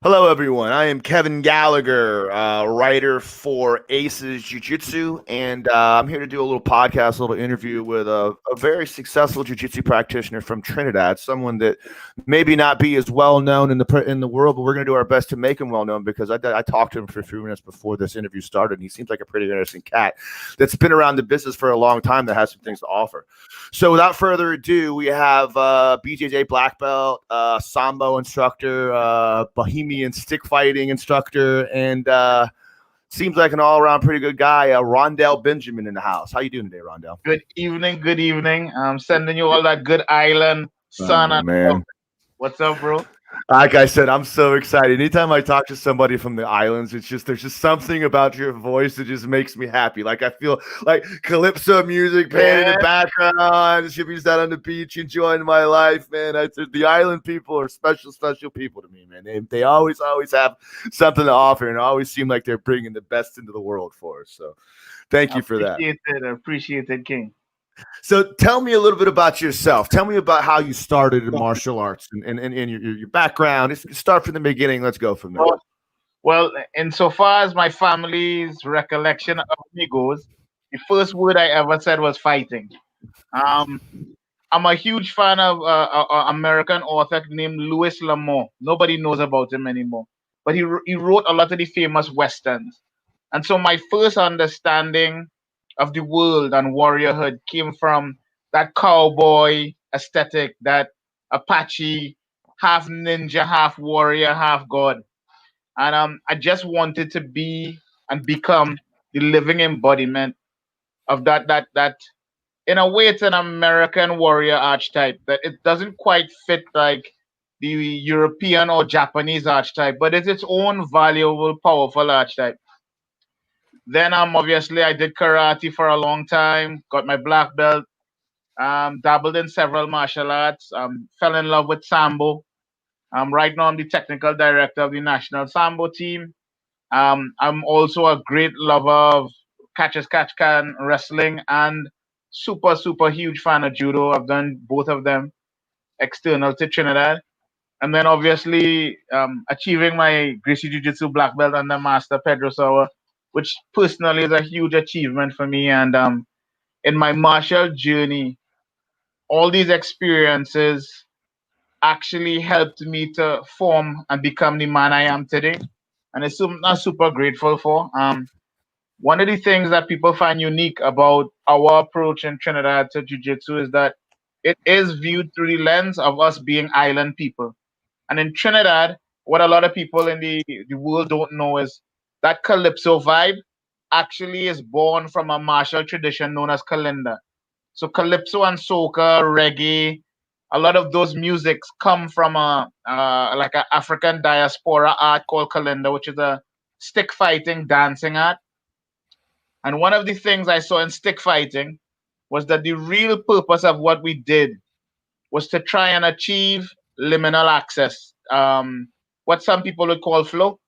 Hello, everyone. I am Kevin Gallagher, writer for Aces Jiu Jitsu, and I'm here to do a little podcast, a little interview with a very successful Jiu Jitsu practitioner from Trinidad, someone that maybe not be as well known in the world, but we're going to do our best to make him well known because I talked to him for a few minutes before this interview started, and he seems like a pretty interesting cat that's been around the business for a long time that has some things to offer. So, without further ado, we have BJJ black belt, Sambo instructor, Bohemian stick fighting instructor, and seems like an all-around pretty good guy, Rondell Benjamin in the house. How you doing today, Rondell? Good evening. Good evening. I'm sending you all that good island sun. Oh, man. What's up, bro? Like I said, I'm so excited. Anytime I talk to somebody from the islands, there's just something about your voice that just makes me happy. Like I feel like calypso music playing in the background. Should be just out on the beach enjoying my life, man. The island people are special people to me, man. They always have something to offer and always seem like they're bringing the best into the world for us. So thank you for that. Appreciate it, King. So tell me a little bit about yourself. Tell me about how you started in martial arts and your background. Let's start from the beginning. Let's go from there. Well, insofar as my family's recollection of me goes, the first word I ever said was fighting. I'm a huge fan of an American author named Louis L'Amour. Nobody knows about him anymore. But he wrote a lot of the famous Westerns. And so my first understanding of the world and warriorhood came from that cowboy aesthetic, that Apache, half ninja, half warrior, half god. And I just wanted to be and become the living embodiment of that. In a way, it's an American warrior archetype that it doesn't quite fit like the European or Japanese archetype, but it's its own valuable, powerful archetype. Then obviously I did karate for a long time, got my black belt, dabbled in several martial arts, fell in love with Sambo. Right now I'm the technical director of the national Sambo team. I'm also a great lover of catch as catch can wrestling and super huge fan of judo. I've done both of them external to Trinidad. And then obviously achieving my Gracie Jiu Jitsu black belt under Master Pedro Sauer, which personally is a huge achievement for me. And in my martial journey, all these experiences actually helped me to form and become the man I am today. And it's I'm super grateful for. One of the things that people find unique about our approach in Trinidad to Jiu-Jitsu is that it is viewed through the lens of us being island people. And in Trinidad, what a lot of people in the world don't know is that calypso vibe actually is born from a martial tradition known as kalinda. So calypso and soca, reggae, a lot of those musics come from a like an African diaspora art called kalinda, which is a stick fighting dancing art. And one of the things I saw in stick fighting was that the real purpose of what we did was to try and achieve liminal access, what some people would call flow.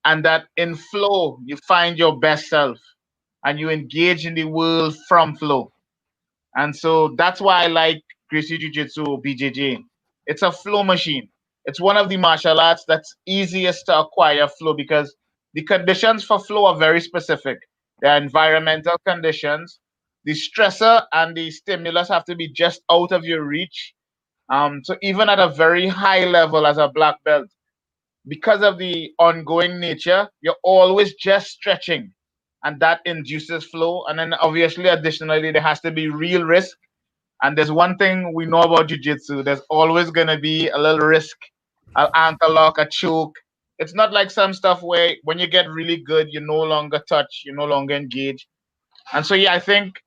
And that in flow, you find your best self and you engage in the world from flow. And so that's why I like Gracie Jiu Jitsu BJJ. It's a flow machine. It's one of the martial arts that's easiest to acquire flow because the conditions for flow are very specific. They're environmental conditions. The stressor and the stimulus have to be just out of your reach. So even at a very high level as a black belt, because of the ongoing nature, you're always just stretching, and that induces flow. And then obviously, additionally, there has to be real risk. And there's one thing we know about jiu-jitsu: there's always gonna be a little risk, an ankle lock, a choke. It's not like some stuff where when you get really good, you no longer touch, you no longer engage. And so, yeah, I think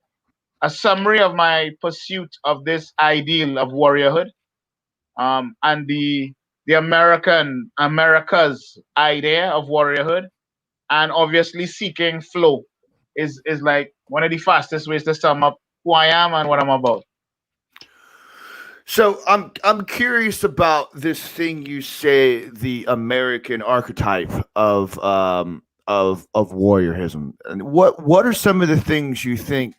a summary of my pursuit of this ideal of warriorhood, and the America's idea of warriorhood, and obviously seeking flow is like one of the fastest ways to sum up who I am and what I'm about. So I'm curious about this thing you say, the American archetype of warriorism, and what are some of the things you think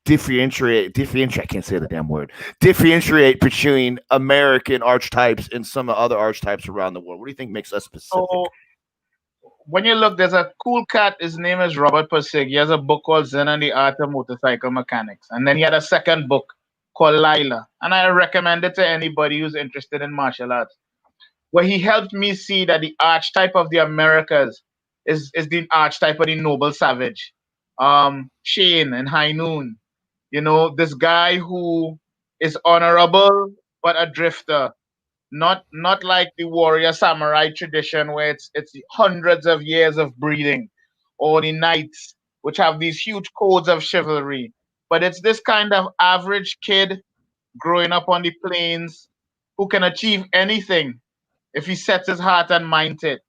differentiate. I can't say the damn word. Differentiate between American archetypes and some of the other archetypes around the world? What do you think makes us specific? So when you look, there's a cool cat. His name is Robert Persig. He has a book called Zen and the Art of Motorcycle Mechanics, and then he had a second book called Lila, and I recommend it to anybody who's interested in martial arts, where he helped me see that the archetype of the Americas is the archetype of the noble savage. Shane and High Noon, this guy who is honorable but a drifter, not like the warrior samurai tradition where it's hundreds of years of breeding, or the knights which have these huge codes of chivalry, but it's this kind of average kid growing up on the plains who can achieve anything if he sets his heart and mind to it.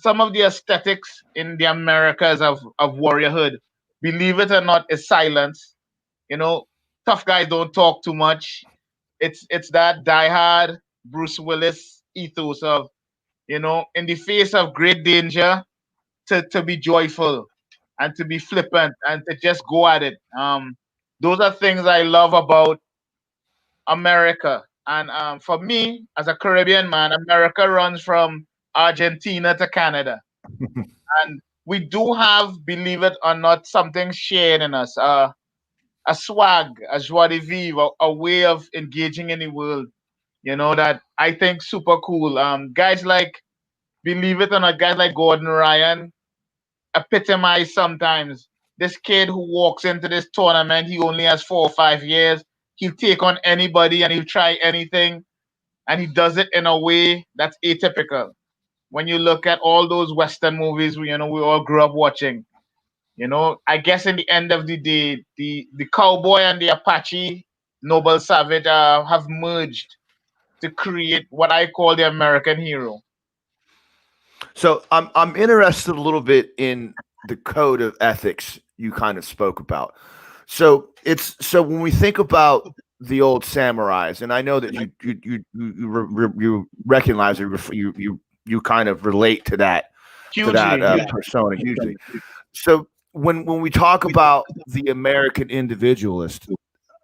Some of the aesthetics in the Americas of warriorhood, believe it or not, is silence. You know, Tough guys don't talk too much. It's that diehard Bruce Willis ethos of, in the face of great danger, to be joyful and to be flippant and to just go at it. Those are things I love about America. And for me, as a Caribbean man, America runs from Argentina to Canada. And we do have, believe it or not, something shared in us, a swag, a joie de vivre, a way of engaging in the world, that I think super cool. Guys like, believe it or not, guys like Gordon Ryan epitomize sometimes this kid who walks into this tournament. He only has 4 or 5 years. He'll take on anybody and he'll try anything, and he does it in a way that's atypical. When you look at all those Western movies, we all grew up watching. I guess in the end of the day, the cowboy and the Apache noble savage have merged to create what I call the American hero. So I'm interested a little bit in the code of ethics you kind of spoke about. So when we think about the old samurais, and I know that you recognize you kind of relate to that Hugely, yeah. persona hugely. So when we talk about the American individualist,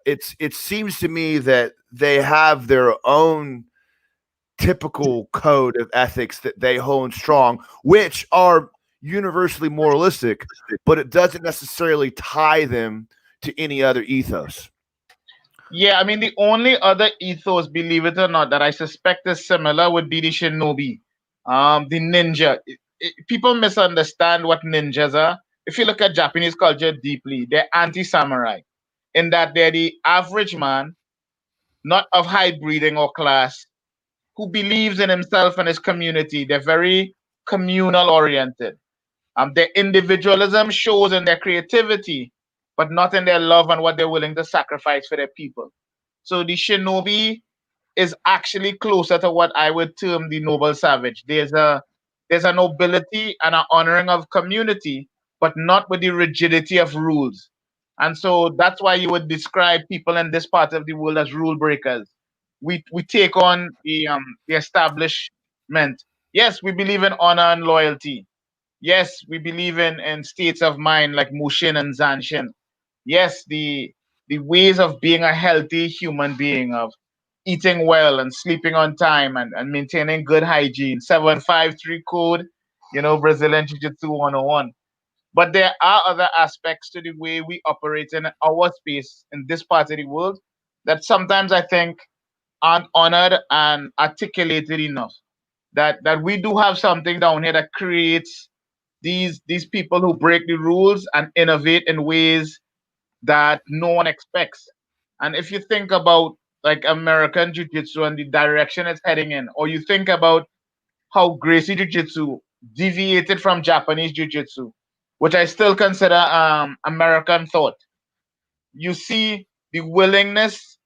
it seems to me that they have their own typical code of ethics that they hold strong, which are universally moralistic, but it doesn't necessarily tie them to any other ethos. Yeah, I mean, the only other ethos, believe it or not, that I suspect is similar would be the shinobi, the ninja. People misunderstand what ninjas are. If you look at Japanese culture deeply, they're anti-samurai in that they're the average man, not of high breeding or class, who believes in himself and his community. They're very communal oriented. Their individualism shows in their creativity, but not in their love and what they're willing to sacrifice for their people. So the shinobi is actually closer to what I would term the noble savage. There's a nobility and an honoring of community, but not with the rigidity of rules. And so that's why you would describe people in this part of the world as rule breakers. We take on the establishment. Yes, we believe in honor and loyalty. Yes, we believe in states of mind like Mushin and Zanshin. Yes, the ways of being a healthy human being, of eating well and sleeping on time, and maintaining good hygiene. 753 code, Brazilian Jiu Jitsu 101. But there are other aspects to the way we operate in our space in this part of the world that sometimes I think aren't honored and articulated enough. That we do have something down here that creates these people who break the rules and innovate in ways that no one expects. And if you think about like American Jiu Jitsu and the direction it's heading in, or you think about how Gracie Jiu Jitsu deviated from Japanese Jiu Jitsu, which I still consider American thought, you see the willingness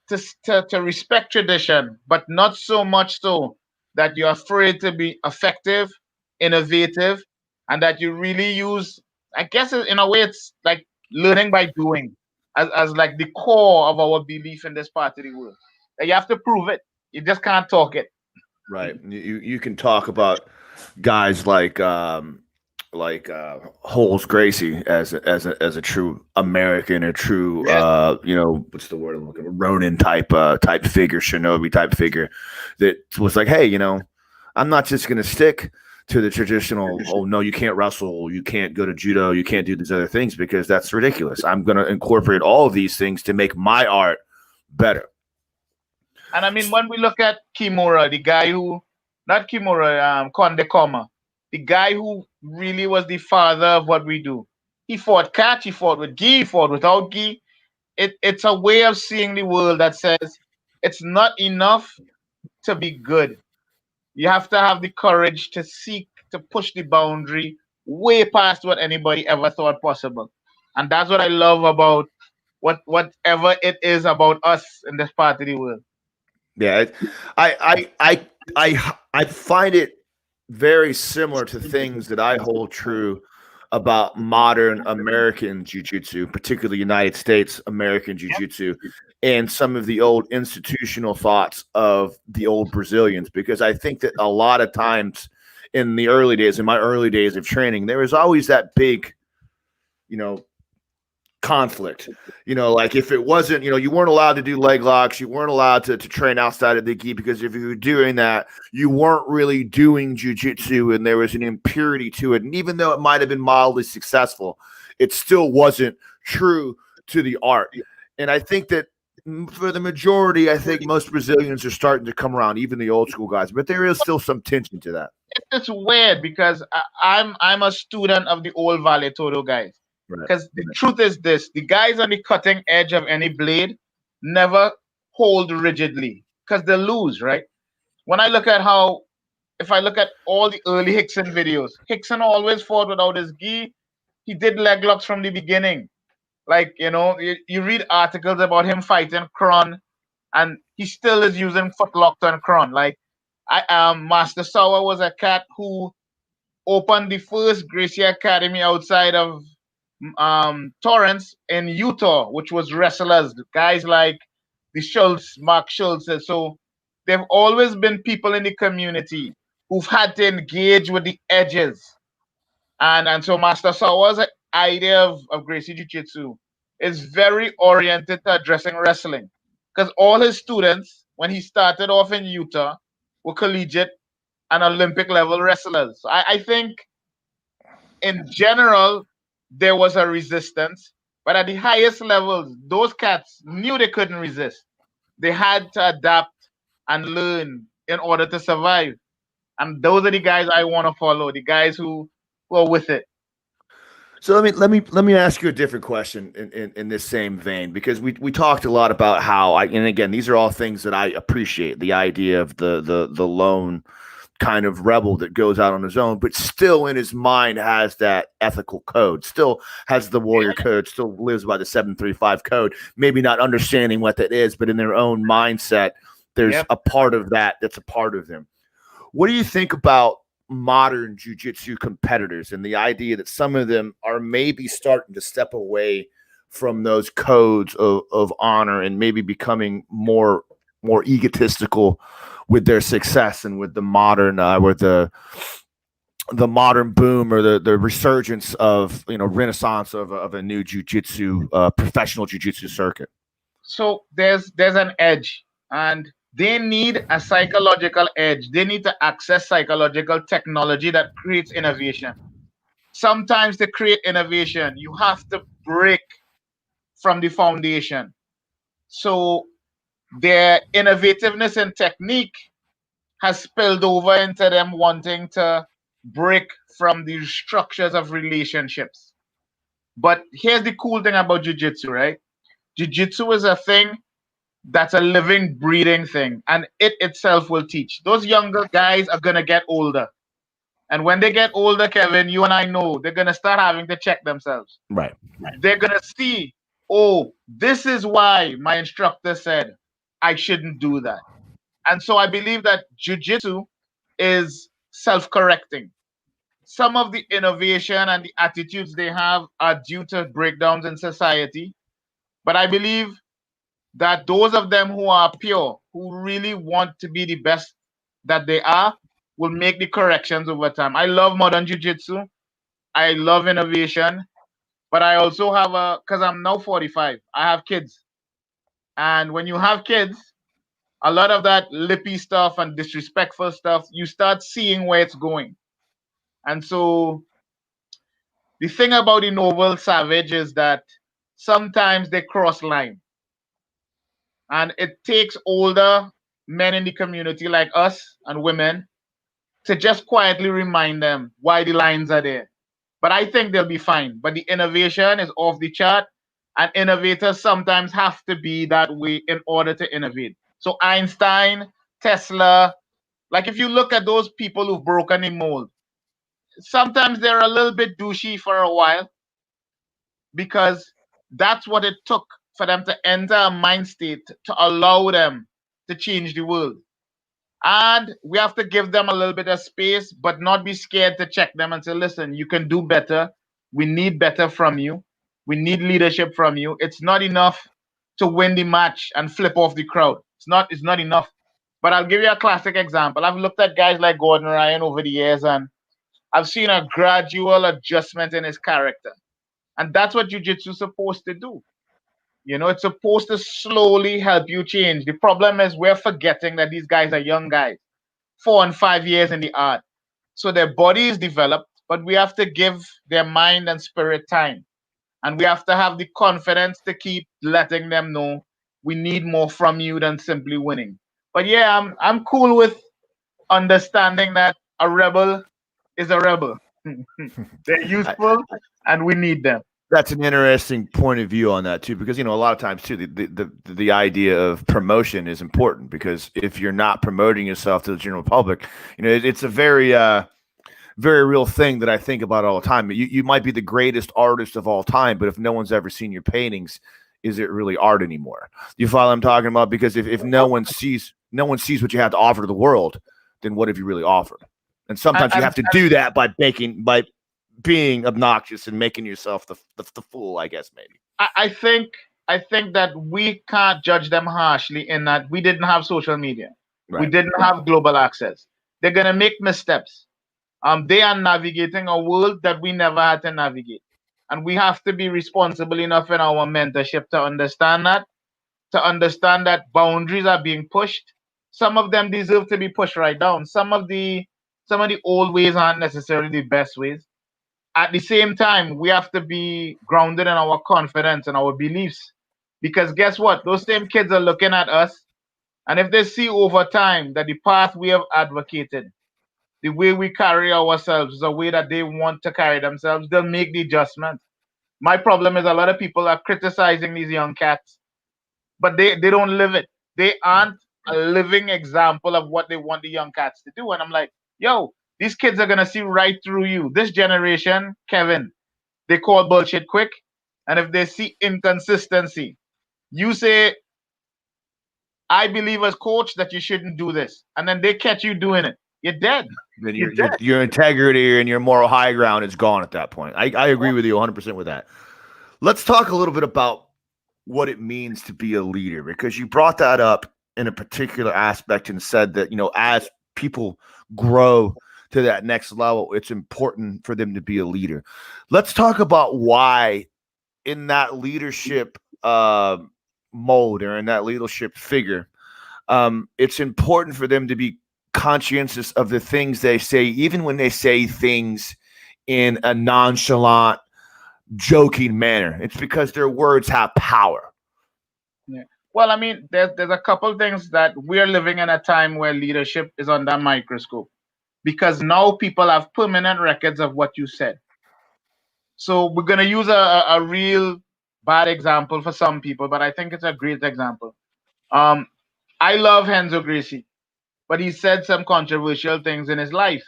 to respect tradition, but not so much so that you're afraid to be effective, innovative, and that you really use. I guess in a way, it's like learning by doing, as like the core of our belief in this part of the world. That you have to prove it. You just can't talk it. Right. You can talk about guys like holds Gracie as a true American, a true Yes. what's the word I'm looking for? Ronin type figure, shinobi type figure that was like, hey, I'm not just gonna stick to the traditional, oh no, you can't wrestle, you can't go to judo, you can't do these other things because that's ridiculous. I'm gonna incorporate all of these things to make my art better. And I mean, when we look at Kimura, the guy who, not Kimura, Konde Koma, the guy who really was the father of what we do. He fought catch, he fought with gi, he fought without gi. It's a way of seeing the world that says it's not enough to be good. You have to have the courage to seek to push the boundary way past what anybody ever thought possible. And that's what I love about whatever it is about us in this part of the world. Yeah, I find it very similar to things that I hold true about modern American jiu-jitsu, particularly United States American jiu-jitsu, and some of the old institutional thoughts of the old Brazilians, because I think that a lot of times in the early days, in my early days of training, there was always that big, conflict. Like if it wasn't, you weren't allowed to do leg locks, you weren't allowed to train outside of the gi, because if you were doing that, you weren't really doing jujitsu, and there was an impurity to it. And even though it might have been mildly successful, it still wasn't true to the art. And I think that for the majority, I think most Brazilians are starting to come around, even the old school guys, but there is still some tension to that. It's weird because I'm a student of the old Vale Todo guys. Right. Because the truth is this: the guys on the cutting edge of any blade never hold rigidly because they lose, right? When I look at if I look at all the early Hickson videos, Hickson always fought without his gi. He did leg locks from the beginning. Like, you read articles about him fighting Kron, and he still is using footlocks on Kron. Like, Master Sauer was a cat who opened the first Gracie Academy outside of Torrance in Utah, which was wrestlers, guys like the Schultz, Mark Schultz. So there've always been people in the community who've had to engage with the edges. And so Master Sauer's idea of Gracie Jiu-Jitsu is very oriented to addressing wrestling. Because all his students, when he started off in Utah, were collegiate and Olympic level wrestlers. So I think in general, there was a resistance, but at the highest levels, those cats knew they couldn't resist. They had to adapt and learn in order to survive. And those are the guys I want to follow, the guys who are with it. So let me ask you a different question in this same vein, because we talked a lot about how and again, these are all things that I appreciate, the idea of the lone kind of rebel that goes out on his own, but still in his mind has that ethical code, still has the warrior code, still lives by the 735 code, maybe not understanding what that is, but in their own mindset, there's a part of that that's a part of them. What do you think about modern jiu-jitsu competitors and the idea that some of them are maybe starting to step away from those codes of honor and maybe becoming more egotistical with their success and with the modern the modern boom or the resurgence of renaissance of a new jiu-jitsu professional jiu-jitsu circuit? So there's an edge, and they need a psychological edge. They need to access psychological technology that creates innovation. Sometimes to create innovation, you have to break from the foundation. So their innovativeness and technique has spilled over into them wanting to break from the structures of relationships. But here's the cool thing about jiu-jitsu, right? Jiu-jitsu is a thing that's a living, breathing thing, and it itself will teach. Those younger guys are gonna get older, and when they get older, Kevin, you and I know they're gonna start having to check themselves. Right. They're gonna see, oh, this is why my instructor said I shouldn't do that. And so I believe that jiu-jitsu is self-correcting. Some of the innovation and the attitudes they have are due to breakdowns in society, but I believe that those of them who are pure, who really want to be the best that they are, will make the corrections over time. I love modern jiu-jitsu. I love innovation, but I also have because I'm now 45, I have kids. And when you have kids, a lot of that lippy stuff and disrespectful stuff, you start seeing where it's going. And so the thing about the noble savage is that sometimes they cross line. And it takes older men in the community like us and women to just quietly remind them why the lines are there. But I think they'll be fine. But the innovation is off the chart, and innovators sometimes have to be that way in order to innovate. So Einstein, Tesla, like if you look at those people who've broken the mold, sometimes they're a little bit douchey for a while because that's what it took for them to enter a mind state to allow them to change the world. And we have to give them a little bit of space, but not be scared to check them and say, listen, you can do better. We need better from you. We need leadership from you. It's not enough to win the match and flip off the crowd. It's not enough. But I'll give you a classic example. I've looked at guys like Gordon Ryan over the years, and I've seen a gradual adjustment in his character. And that's what jiu-jitsu is supposed to do. It's supposed to slowly help you change. The problem is we're forgetting that these guys are young guys, 4 and 5 years in the art. So their body is developed, but we have to give their mind and spirit time. And we have to have the confidence to keep letting them know we need more from you than simply winning. But yeah, I'm cool with understanding that a rebel is a rebel. They're useful and we need them. That's an interesting point of view on that too, because a lot of times too, the idea of promotion is important, because if you're not promoting yourself to the general public, it's a very very real thing that I think about all the time. You might be the greatest artist of all time, but if no one's ever seen your paintings, is it really art anymore? You follow what I'm talking about? Because if no one sees what you have to offer to the world, then what have you really offered? And sometimes you have to do that by being obnoxious and making yourself the fool, I guess, maybe. I think that we can't judge them harshly in that we didn't have social media. Right. We didn't have global access. They're gonna make missteps. They are navigating a world that we never had to navigate. And we have to be responsible enough in our mentorship to understand that boundaries are being pushed. Some of them deserve to be pushed right down. Some of the old ways aren't necessarily the best ways. At the same time, we have to be grounded in our confidence and our beliefs. Because guess what? Those same kids are looking at us. And if they see over time that the path we have advocated, the way we carry ourselves is a way that they want to carry themselves, they'll make the adjustment. My problem is a lot of people are criticizing these young cats, but they don't live it. They aren't a living example of what they want the young cats to do. And I'm like, yo, these kids are going to see right through you. This generation, Kevin, they call bullshit quick. And if they see inconsistency, you say, I believe as coach that you shouldn't do this. And then they catch you doing it. You're dead. Then your integrity and your moral high ground is gone at that point. I agree with you 100% with that. Let's talk a little bit about what it means to be a leader, because you brought that up in a particular aspect and said that, as people grow to that next level, it's important for them to be a leader. Let's talk about why in that leadership mold, or in that leadership figure, it's important for them to be conscientious of the things they say, even when they say things in a nonchalant, joking manner. It's because their words have power. Yeah. Well, I mean, there's a couple things that we're living in a time where leadership is under a microscope, because now people have permanent records of what you said. So we're gonna use a real bad example for some people, but I think it's a great example. I love Renzo Gracie, but he said some controversial things in his life,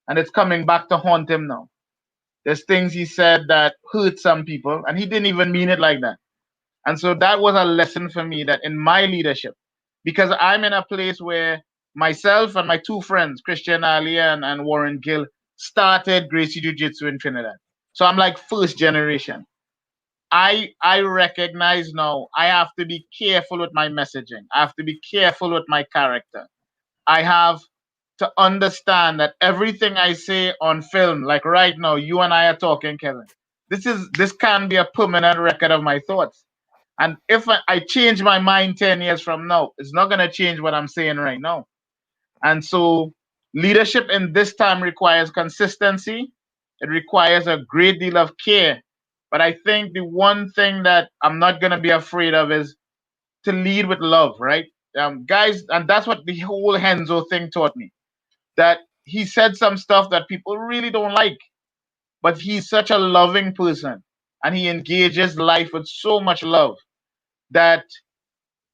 and it's coming back to haunt him now. There's things he said that hurt some people, and he didn't even mean it like that. And so that was a lesson for me, that in my leadership, because I'm in a place where myself and my two friends, Christian Ali and Warren Gill, started Gracie Jiu Jitsu in Trinidad. So I'm like first generation. I recognize now I have to be careful with my messaging. I have to be careful with my character. I have to understand that everything I say on film, like right now, you and I are talking, Kevin. This can be a permanent record of my thoughts. And if I change my mind 10 years from now, it's not gonna change what I'm saying right now. And so leadership in this time requires consistency. It requires a great deal of care. But I think the one thing that I'm not gonna be afraid of is to lead with love, right? Guys, and that's what the whole Henzo thing taught me. That he said some stuff that people really don't like, but he's such a loving person, and he engages life with so much love that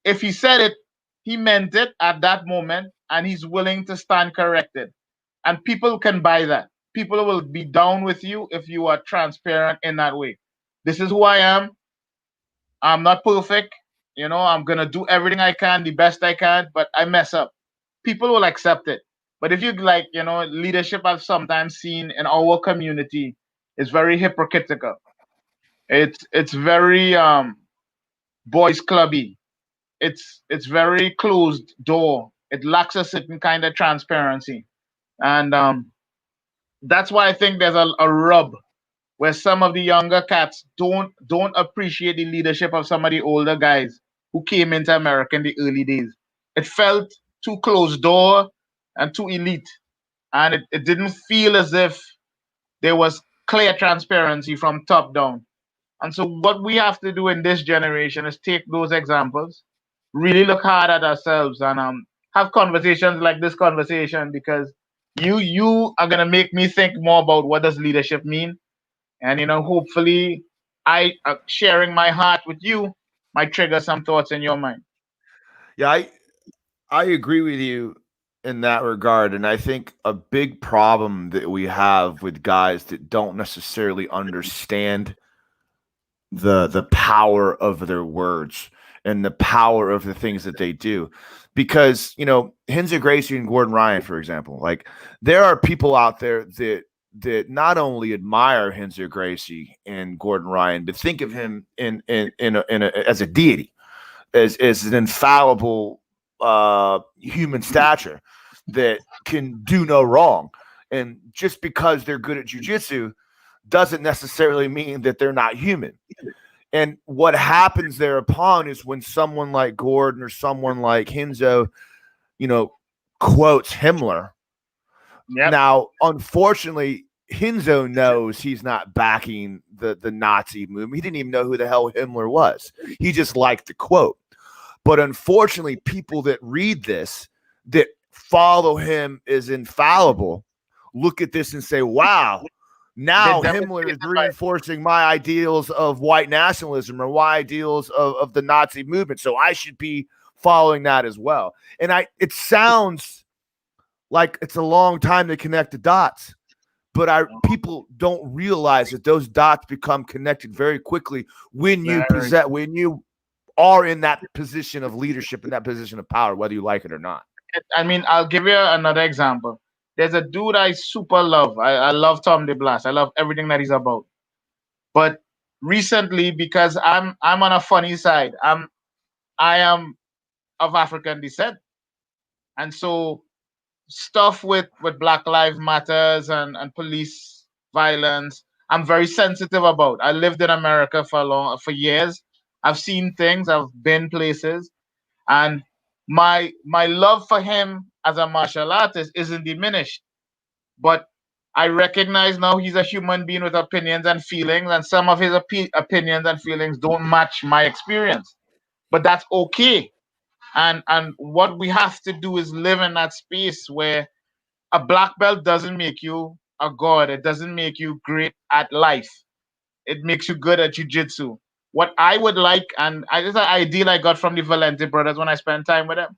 if he said it, he meant it at that moment, and he's willing to stand corrected. And people can buy that. People will be down with you if you are transparent in that way. This is who I am. I'm not perfect. I'm gonna do everything I can, the best I can, but I mess up. People will accept it. But if you like, leadership I've sometimes seen in our community is very hypocritical. It's very boys clubby. It's very closed door. It lacks a certain kind of transparency. And that's why I think there's a rub where some of the younger cats don't appreciate the leadership of some of the older guys who came into America in the early days. It felt too closed door and too elite. And it didn't feel as if there was clear transparency from top down. And so what we have to do in this generation is take those examples, really look hard at ourselves, and have conversations like this conversation, because you are gonna make me think more about what does leadership mean. And hopefully I sharing my heart with you might trigger some thoughts in your mind. Yeah, I agree with you in that regard. And I think a big problem that we have with guys that don't necessarily understand the power of their words and the power of the things that they do. Because, Henzo Gracie and Gordon Ryan, for example, like there are people out there that not only admire Henzo Gracie and Gordon Ryan, but think of him as a deity, as an infallible human stature that can do no wrong. And just because they're good at jujitsu doesn't necessarily mean that they're not human. And what happens thereupon is when someone like Gordon or someone like Henzo, quotes Himmler. Yep. Now, unfortunately, Henzo knows he's not backing the Nazi movement. He didn't even know who the hell Himmler was. He just liked the quote. But unfortunately, people that read this, that follow him as infallible, look at this and say, wow, now Himmler is reinforcing my ideals of white nationalism or my ideals of the Nazi movement. So I should be following that as well. And it sounds like it's a long time to connect the dots, but people don't realize that those dots become connected very quickly when you are in that position of leadership, in that position of power, whether you like it or not. I mean, I'll give you another example. There's a dude I super love. I love Tom DeBlas. I love everything that he's about. But recently, because I'm on a funny side, I am of African descent, and so stuff with Black Lives Matters and police violence, I'm very sensitive about. I lived in America for years. I've seen things. I've been places, and my love for him as a martial artist isn't diminished. But I recognize now he's a human being with opinions and feelings, and some of his opinions and feelings don't match my experience. But that's okay. And what we have to do is live in that space where a black belt doesn't make you a god. It doesn't make you great at life. It makes you good at jujitsu. What I would like, and this is an ideal I got from the Valente brothers when I spent time with them.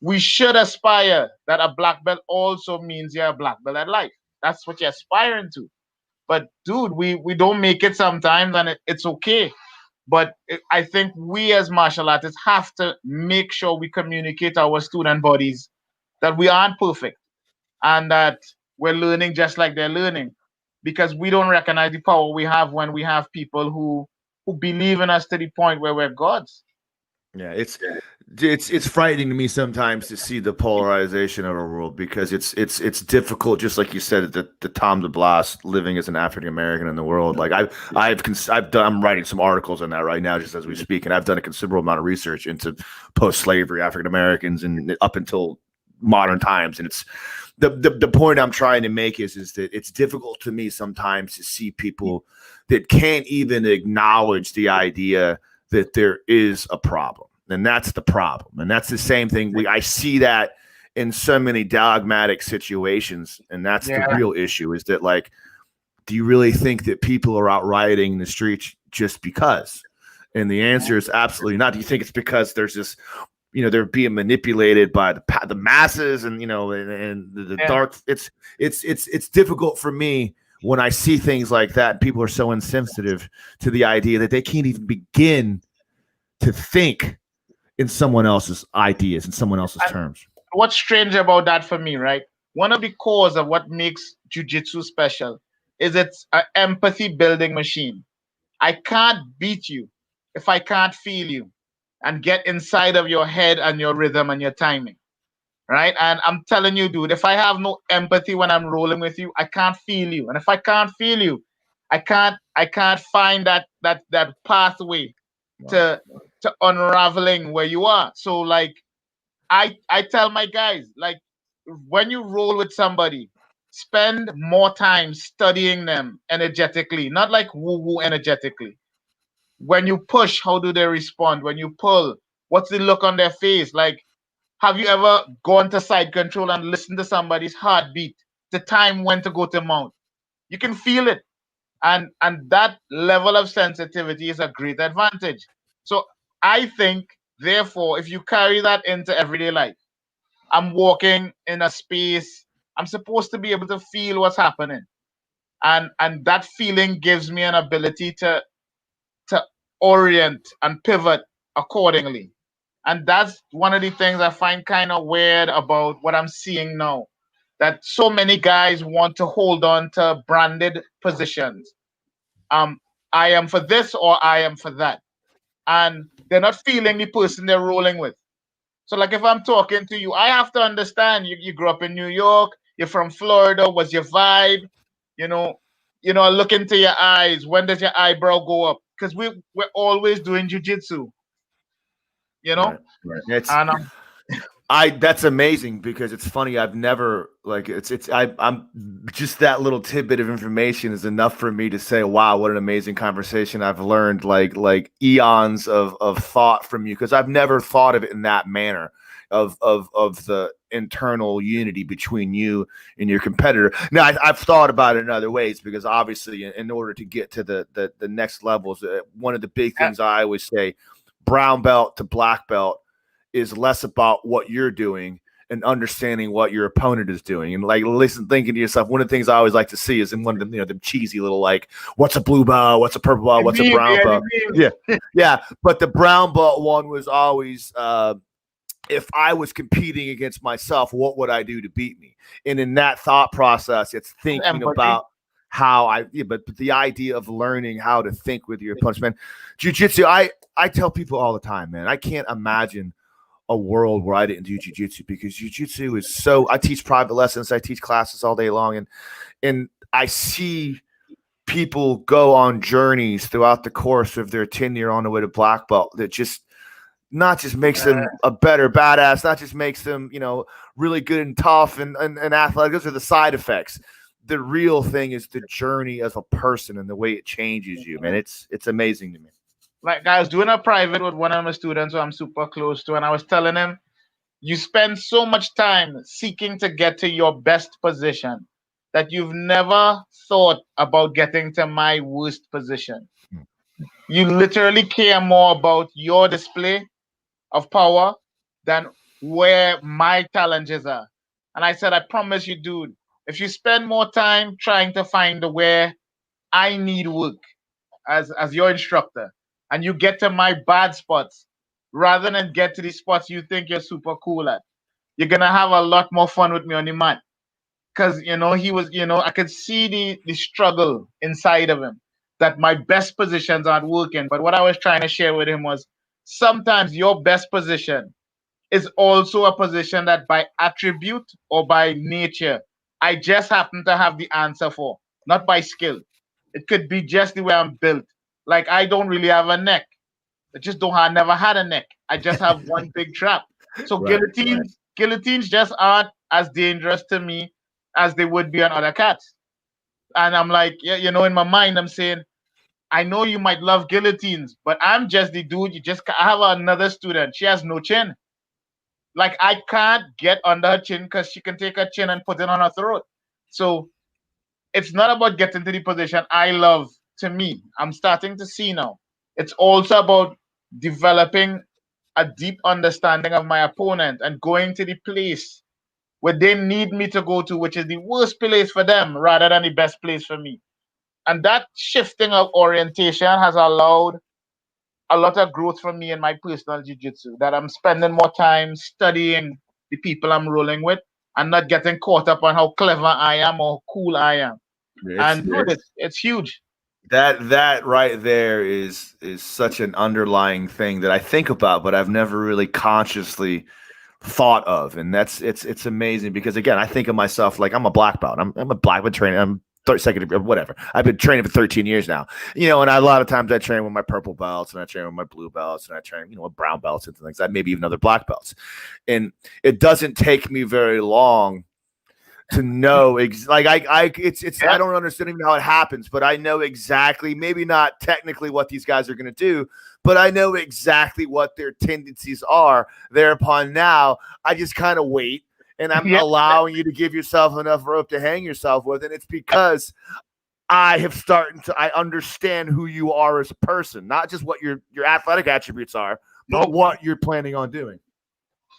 We should aspire that a black belt also means you're a black belt at life. That's what you're aspiring to. But dude, we don't make it sometimes, and it's okay. But I think we as martial artists have to make sure we communicate to our student bodies that we aren't perfect and that we're learning just like they're learning, because we don't recognize the power we have when we have people who believe in us to the point where we're gods. Yeah, it's it's frightening to me sometimes to see the polarization of our world, because it's difficult, just like you said, the Tom DeBlas living as an African American in the world. Like I'm writing some articles on that right now just as we speak, and I've done a considerable amount of research into post-slavery African Americans and up until modern times. And it's the point I'm trying to make is that it's difficult to me sometimes to see people that can't even acknowledge the idea that there is a problem. And that's the problem. And that's the same thing. I see that in so many dogmatic situations. And that's the real issue, is that, like, do you really think that people are out rioting in the streets just because? And the answer is absolutely not. Do you think it's because there's this, they're being manipulated by the masses and, and the dark? It's difficult for me when I see things like that. People are so insensitive to the idea that they can't even begin to think in someone else's ideas, in someone else's terms. What's strange about that for me, right? One of the cores of what makes jiu-jitsu special is it's an empathy building machine. I can't beat you if I can't feel you and get inside of your head and your rhythm and your timing, right? And I'm telling you, dude, if I have no empathy when I'm rolling with you, I can't feel you. And if I can't feel you, I can't find that pathway to unraveling where you are. So, like, I tell my guys, like, when you roll with somebody, spend more time studying them energetically, not like woo-woo energetically. When you push, how do they respond? When you pull, what's the look on their face? Like, have you ever gone to side control and listened to somebody's heartbeat, the time when to go to mount? You can feel it. And that level of sensitivity is a great advantage. So I think, therefore, if you carry that into everyday life, I'm walking in a space, I'm supposed to be able to feel what's happening. And that feeling gives me an ability to orient and pivot accordingly. And that's one of the things I find kind of weird about what I'm seeing now. That so many guys want to hold on to branded positions. I am for this or I am for that. And they're not feeling the person they're rolling with. So, like, if I'm talking to you, I have to understand you grew up in New York, you're from Florida, what's your vibe? You know, I look into your eyes. When does your eyebrow go up? Because we're always doing jujitsu, Right. And that's amazing, because it's funny. I've never, like, I'm just, that little tidbit of information is enough for me to say, wow, what an amazing conversation. I've learned like eons of thought from you, because I've never thought of it in that manner, of the internal unity between you and your competitor. Now, I've thought about it in other ways, because obviously in order to get to the next levels, one of the big things I always say, brown belt to black belt, is less about what you're doing and understanding what your opponent is doing. And, like, thinking to yourself, one of the things I always like to see is in one of them cheesy little, like, what's a blue belt, what's a purple belt, what's a brown belt. Yeah. But the brown belt one was always, if I was competing against myself, what would I do to beat me? And in that thought process, it's thinking about how but the idea of learning how to think with your opponents, man. Jiu-jitsu, I tell people all the time, man, I can't imagine a world where I didn't do jiu-jitsu, because jiu-jitsu is so, I teach private lessons, I teach classes all day long, and I see people go on journeys throughout the course of their tenure on the way to black belt that just not just makes them a better badass, not just makes them, really good and tough and athletic. Those are the side effects. The real thing is the journey as a person and the way it changes you, man. It's amazing to me. Like, I was doing a private with one of my students who I'm super close to, and I was telling him, you spend so much time seeking to get to your best position that you've never thought about getting to my worst position. You literally care more about your display of power than where my challenges are. And I said, I promise you, dude, if you spend more time trying to find where I need work as your instructor, and you get to my bad spots rather than get to the spots you think you're super cool at, you're gonna have a lot more fun with me on the mat. Because he was, I could see the struggle inside of him, that my best positions aren't working. But what I was trying to share with him was, sometimes your best position is also a position that by attribute or by nature, I just happen to have the answer for, not by skill. It could be just the way I'm built. Like I don't really have a neck. I just don't have never had a neck. I just have one big trap. So Right. guillotines just aren't as dangerous to me as they would be on other cats. And I'm like, yeah, in my mind, I'm saying, I know you might love guillotines, but I'm just the dude. I have another student. She has no chin. Like I can't get under her chin because she can take her chin and put it on her throat. So it's not about getting to the position I love. To me, I'm starting to see now. It's also about developing a deep understanding of my opponent and going to the place where they need me to go to, which is the worst place for them rather than the best place for me. And that shifting of orientation has allowed a lot of growth for me in my personal jiu-jitsu, that I'm spending more time studying the people I'm rolling with and not getting caught up on how clever I am or cool I am. It's And dude, it's huge. that right there is such an underlying thing that I think about, but I've never really consciously thought of. And it's amazing because again, I think of myself like I'm a black belt. I'm a black belt trainer. I'm 32nd or whatever. I've been training for 13 years now. And a lot of times I train with my purple belts and I train with my blue belts and I train, with brown belts and things like that, maybe even other black belts. And it doesn't take me very long to know I don't understand even how it happens, but I know exactly, maybe not technically what these guys are going to do, but I know exactly what their tendencies are. Thereupon now I just kind of wait and I'm Yeah, allowing you to give yourself enough rope to hang yourself with. And it's because I understand who you are as a person, not just what your athletic attributes are, but nope. what you're planning on doing.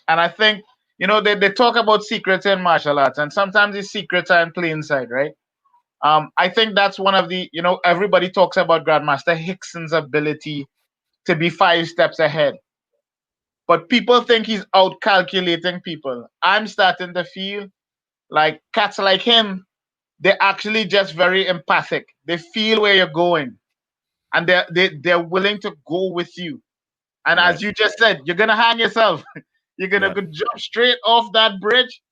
And I think, they talk about secrets in martial arts, and sometimes these secrets are in plain sight, right? I think that's one of the, everybody talks about Grandmaster Hickson's ability to be 5 steps ahead. But people think he's out calculating people. I'm starting to feel like cats like him, they're actually just very empathic. They feel where you're going and they're willing to go with you. And Right. as you just said, you're gonna hang yourself. You're gonna Yeah. go jump straight off that bridge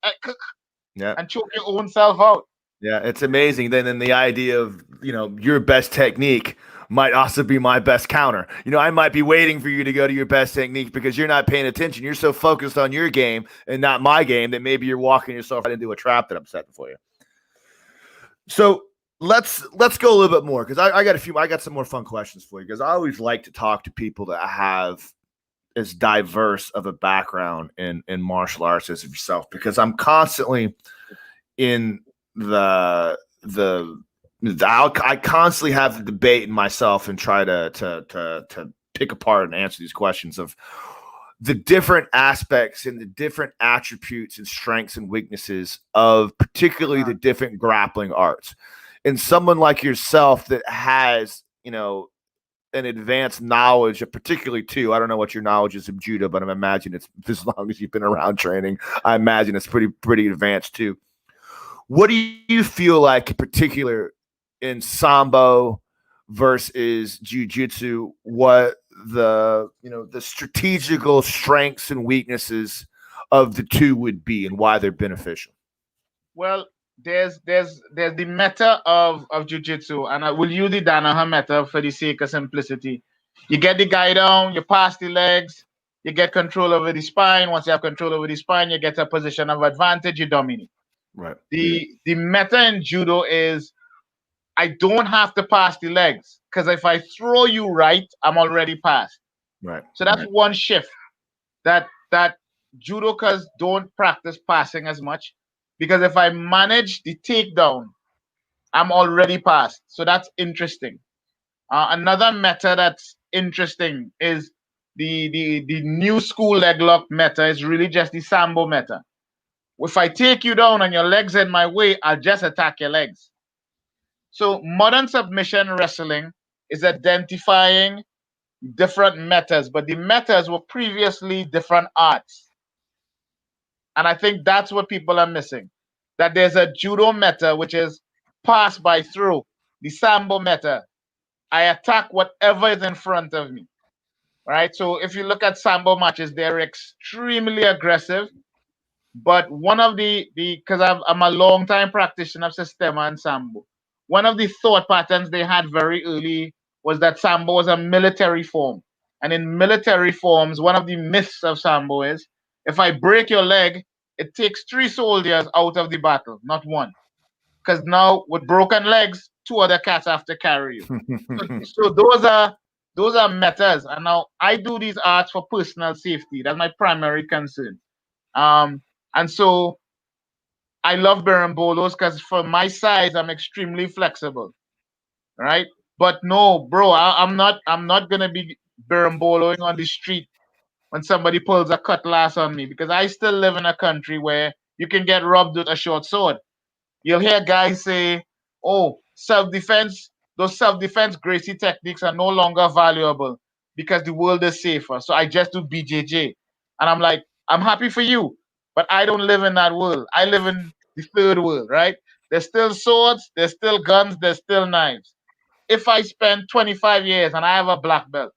Yeah. and choke your own self out. Yeah, it's amazing. Then the idea of, your best technique might also be my best counter. I might be waiting for you to go to your best technique because you're not paying attention. You're so focused on your game and not my game that maybe you're walking yourself right into a trap that I'm setting for you. So let's go a little bit more because I got some more fun questions for you because I always like to talk to people that have as diverse of a background in martial arts as yourself, because I'm constantly in I constantly have the debate in myself and try to pick apart and answer these questions of the different aspects and the different attributes and strengths and weaknesses of particularly the different grappling arts. And someone like yourself that has, an advanced knowledge of particularly I don't know what your knowledge is of judo, but I imagine it's as long as you've been around training, I imagine it's pretty advanced too. What do you feel like in particular in Sambo versus Jiu Jitsu? What the strategical strengths and weaknesses of the two would be, and why they're beneficial? Well, there's the meta of jiu-jitsu, and I will use the Danaher meta for the sake of simplicity. You get the guy down, you pass the legs, you get control over the spine. Once you have control over the spine, you get a position of advantage, you dominate. Right. The meta in judo is I don't have to pass the legs because if I throw you right, I'm already past. Right. So that's one shift that judokas don't practice passing as much, because if I manage the takedown, I'm already past. So that's interesting. Another meta that's interesting is the new school leg lock meta is really just the Sambo meta. If I take you down and your legs in my way, I'll just attack your legs. So modern submission wrestling is identifying different metas, but the metas were previously different arts. And I think that's what people are missing. That there's a judo meta, which is pass by throw. The Sambo meta, I attack whatever is in front of me. right? So if you look at Sambo matches, they're extremely aggressive. But one of the because I'm a long time practitioner of Sistema and Sambo. One of the thought patterns they had very early was that Sambo was a military form. And in military forms, one of the myths of Sambo is if I break your leg, it takes 3 soldiers out of the battle, not one. Because now with broken legs, 2 other cats have to carry you. So those are metas. And now I do these arts for personal safety. That's my primary concern. Um, and so I love berimbolos because for my size, I'm extremely flexible, right? But no, bro, I'm not gonna be berimboloing on the street when somebody pulls a cutlass on me because I still live in a country where you can get robbed with a short sword. You'll hear guys say, "Oh, self-defense. Those self-defense Gracie techniques are no longer valuable because the world is safer. So I just do BJJ." And I'm like, I'm happy for you, but I don't live in that world. I live in the third world, right? There's still swords, there's still guns, there's still knives. If I spend 25 years and I have a black belt,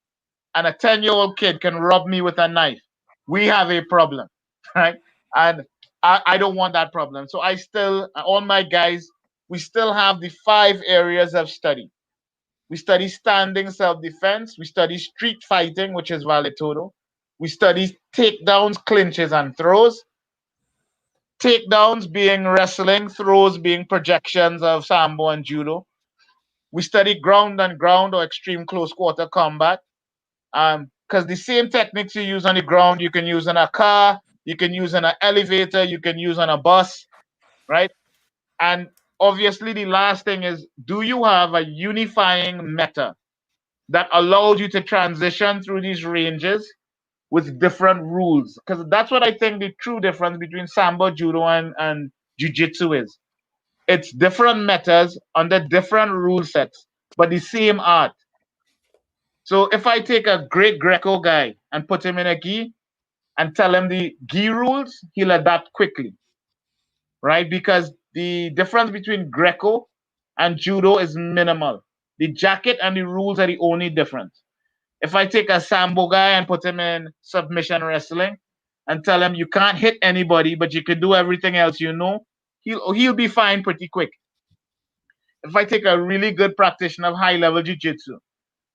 and a 10-year-old kid can rob me with a knife, we have a problem, right? And I don't want that problem. So I still, all my guys, we still have the 5 areas of study. We study standing self-defense. We study street fighting, which is vale todo. We study takedowns, clinches, and throws. Takedowns being wrestling, throws being projections of Sambo and Judo. We study ground and ground or extreme close quarter combat. Because the same techniques you use on the ground, you can use in a car, you can use in an elevator, you can use on a bus, right? And obviously, the last thing is, do you have a unifying meta that allows you to transition through these ranges with different rules? Because that's what I think the true difference between Sambo, Judo, and Jiu Jitsu is. It's different metas under different rule sets, but the same art. So if I take a great Greco guy and put him in a gi and tell him the gi rules, he'll adapt quickly, right? Because the difference between Greco and Judo is minimal. The jacket and the rules are the only difference. If I take a Sambo guy and put him in submission wrestling and tell him you can't hit anybody, but you can do everything else you know, he'll be fine pretty quick. If I take a really good practitioner of high level jiu-jitsu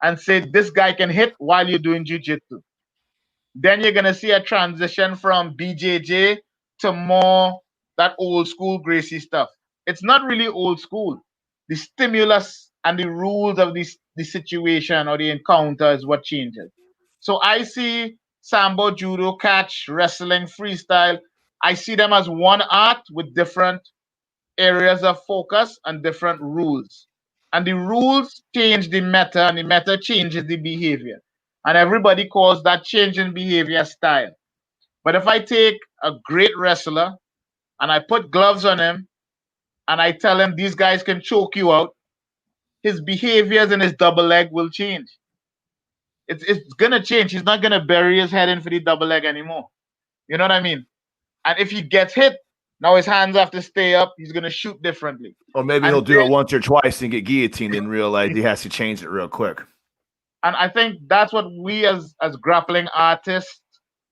and say this guy can hit while you're doing jiu-jitsu, then you're gonna see a transition from BJJ to more that old school Gracie stuff. It's not really old school. The stimulus and the rules of the situation or the encounter is what changes. So I see Sambo, Judo, catch, wrestling, freestyle. I see them as one art with different areas of focus and different rules. And the rules change the meta, and the meta changes the behavior. And everybody calls that change in behavior style. But if I take a great wrestler and I put gloves on him and I tell him these guys can choke you out, his behaviors in his double leg will change. It's gonna change. He's not gonna bury his head in for the double leg anymore. You know what I mean? And if he gets hit, now his hands have to stay up. He's gonna shoot differently. Or maybe And he'll do it once or twice and get guillotined and realize he has to change it real quick. And I think that's what we as grappling artists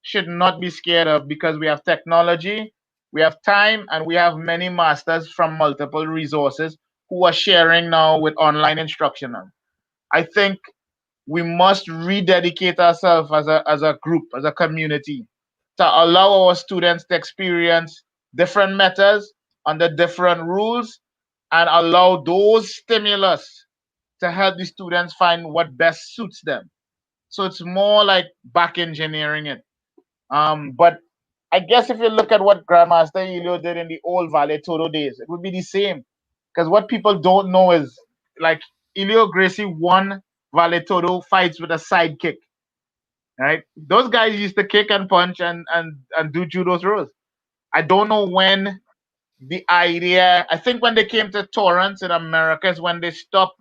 should not be scared of because we have technology, we have time, and we have many masters from multiple resources who are sharing now with online instruction. I think we must rededicate ourselves as a group, as a community, to allow our students to experience different metas under different rules and allow those stimulus to help the students find what best suits them. So it's more like back engineering it. But I guess if you look at what Grandmaster Elio did in the old Vale Todo days, it would be the same. Because what people don't know is like Elio Gracie won Vale Todo fights with a sidekick. Right? Those guys used to kick and punch and do judo throws. I don't know when the idea. I think when they came to Torrance in America is when they stopped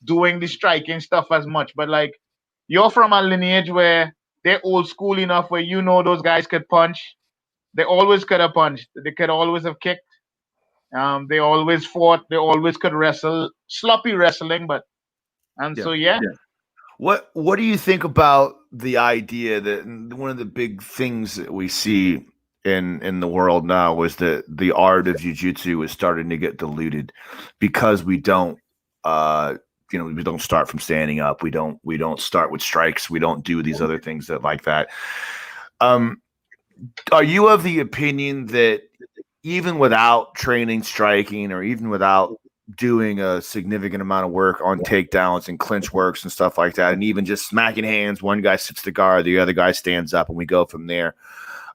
doing the striking stuff as much. But like you're from a lineage where they're old school enough where you know those guys could punch. They always could have punched. They could always have kicked. They always fought. They always could wrestle. Sloppy wrestling, but and Yeah. so yeah. What do you think about the idea that one of the big things that we see in the world now is that the art of jiu-jitsu is starting to get diluted because we don't we don't start from standing up. We don't start with strikes. We don't do these other things that like that. Um, are you of the opinion that even without training striking or even without doing a significant amount of work on takedowns and clinch works and stuff like that, and even just smacking hands, one guy sits the guard, the other guy stands up, and we go from there.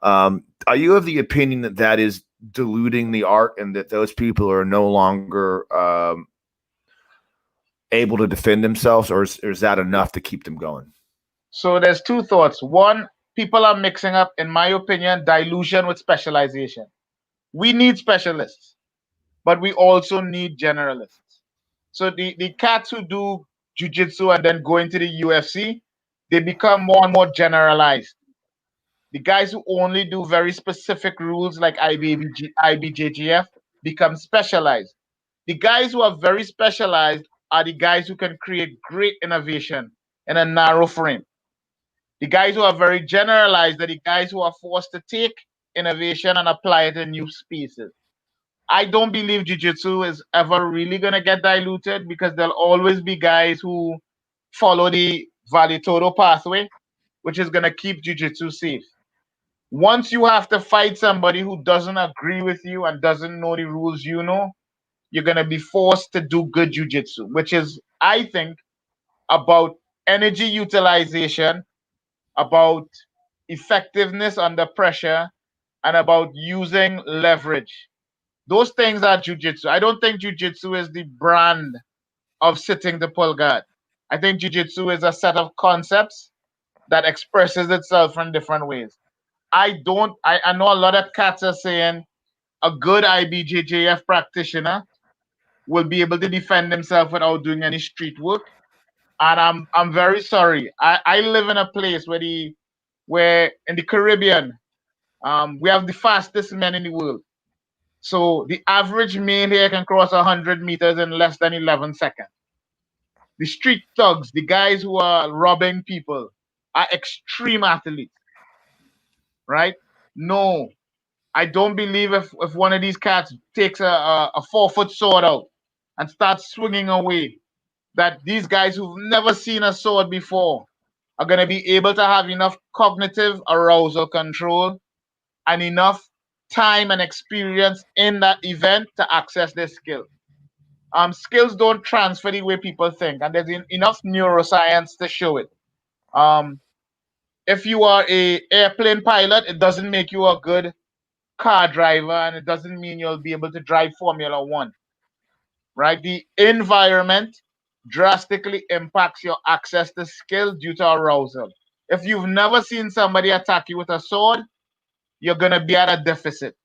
Are you of the opinion that that is diluting the art and that those people are no longer able to defend themselves, or is that enough to keep them going? So there's two thoughts. One, people are mixing up, in my opinion, dilution with specialization. We need specialists, but we also need generalists. So the cats who do jujitsu and then go into the UFC, they become more and more generalized. The guys who only do very specific rules like IBJJF become specialized. The guys who are very specialized are the guys who can create great innovation in a narrow frame. The guys who are very generalized are the guys who are forced to take innovation and apply it in new spaces. I don't believe jiu-jitsu is ever really going to get diluted because there'll always be guys who follow the Vale Todo pathway, which is going to keep jiu-jitsu safe. Once you have to fight somebody who doesn't agree with you and doesn't know the rules you know, you're going to be forced to do good jiu-jitsu, which is, I think, about energy utilization, about effectiveness under pressure, and about using leverage. Those things are jujitsu. I don't think jujitsu is the brand of sitting the pull guard. I think jujitsu is a set of concepts that expresses itself in different ways. I know a lot of cats are saying a good IBJJF practitioner will be able to defend himself without doing any street work. And I'm very sorry. I live in a place where in the Caribbean, we have the fastest men in the world. So the average male here can cross 100 meters in less than 11 seconds. The street thugs, the guys who are robbing people, are extreme athletes, right? No, I don't believe if one of these cats takes a 4-foot sword out and starts swinging away, that these guys who've never seen a sword before are going to be able to have enough cognitive arousal control and enough time and experience in that event to access their skill. Skills don't transfer the way people think, and there's enough neuroscience to show it. Um, if you are a airplane pilot, it doesn't make you a good car driver, and it doesn't mean you'll be able to drive Formula One. Right? The environment drastically impacts your access to skill due to arousal. If you've never seen somebody attack you with a sword, you're gonna be at a deficit.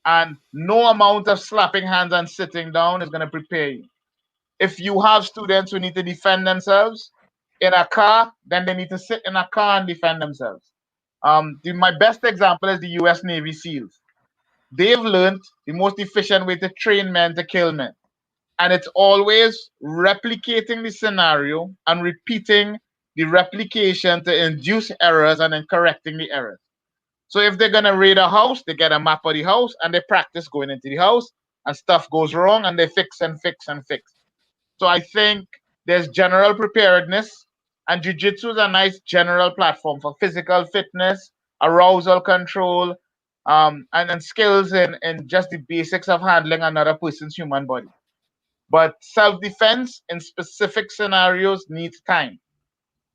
And no amount of slapping hands and sitting down is gonna prepare you. If you have students who need to defend themselves in a car, then they need to sit in a car and defend themselves. My best example is the US Navy SEALs. They've learned the most efficient way to train men to kill men. And it's always replicating the scenario and repeating the replication to induce errors and then correcting the errors. So if they're gonna raid a house, they get a map of the house and they practice going into the house and stuff goes wrong and they fix and fix and fix. So I think there's general preparedness, and jiu-jitsu is a nice general platform for physical fitness, arousal control, and skills in just the basics of handling another person's human body. But self-defense in specific scenarios needs time.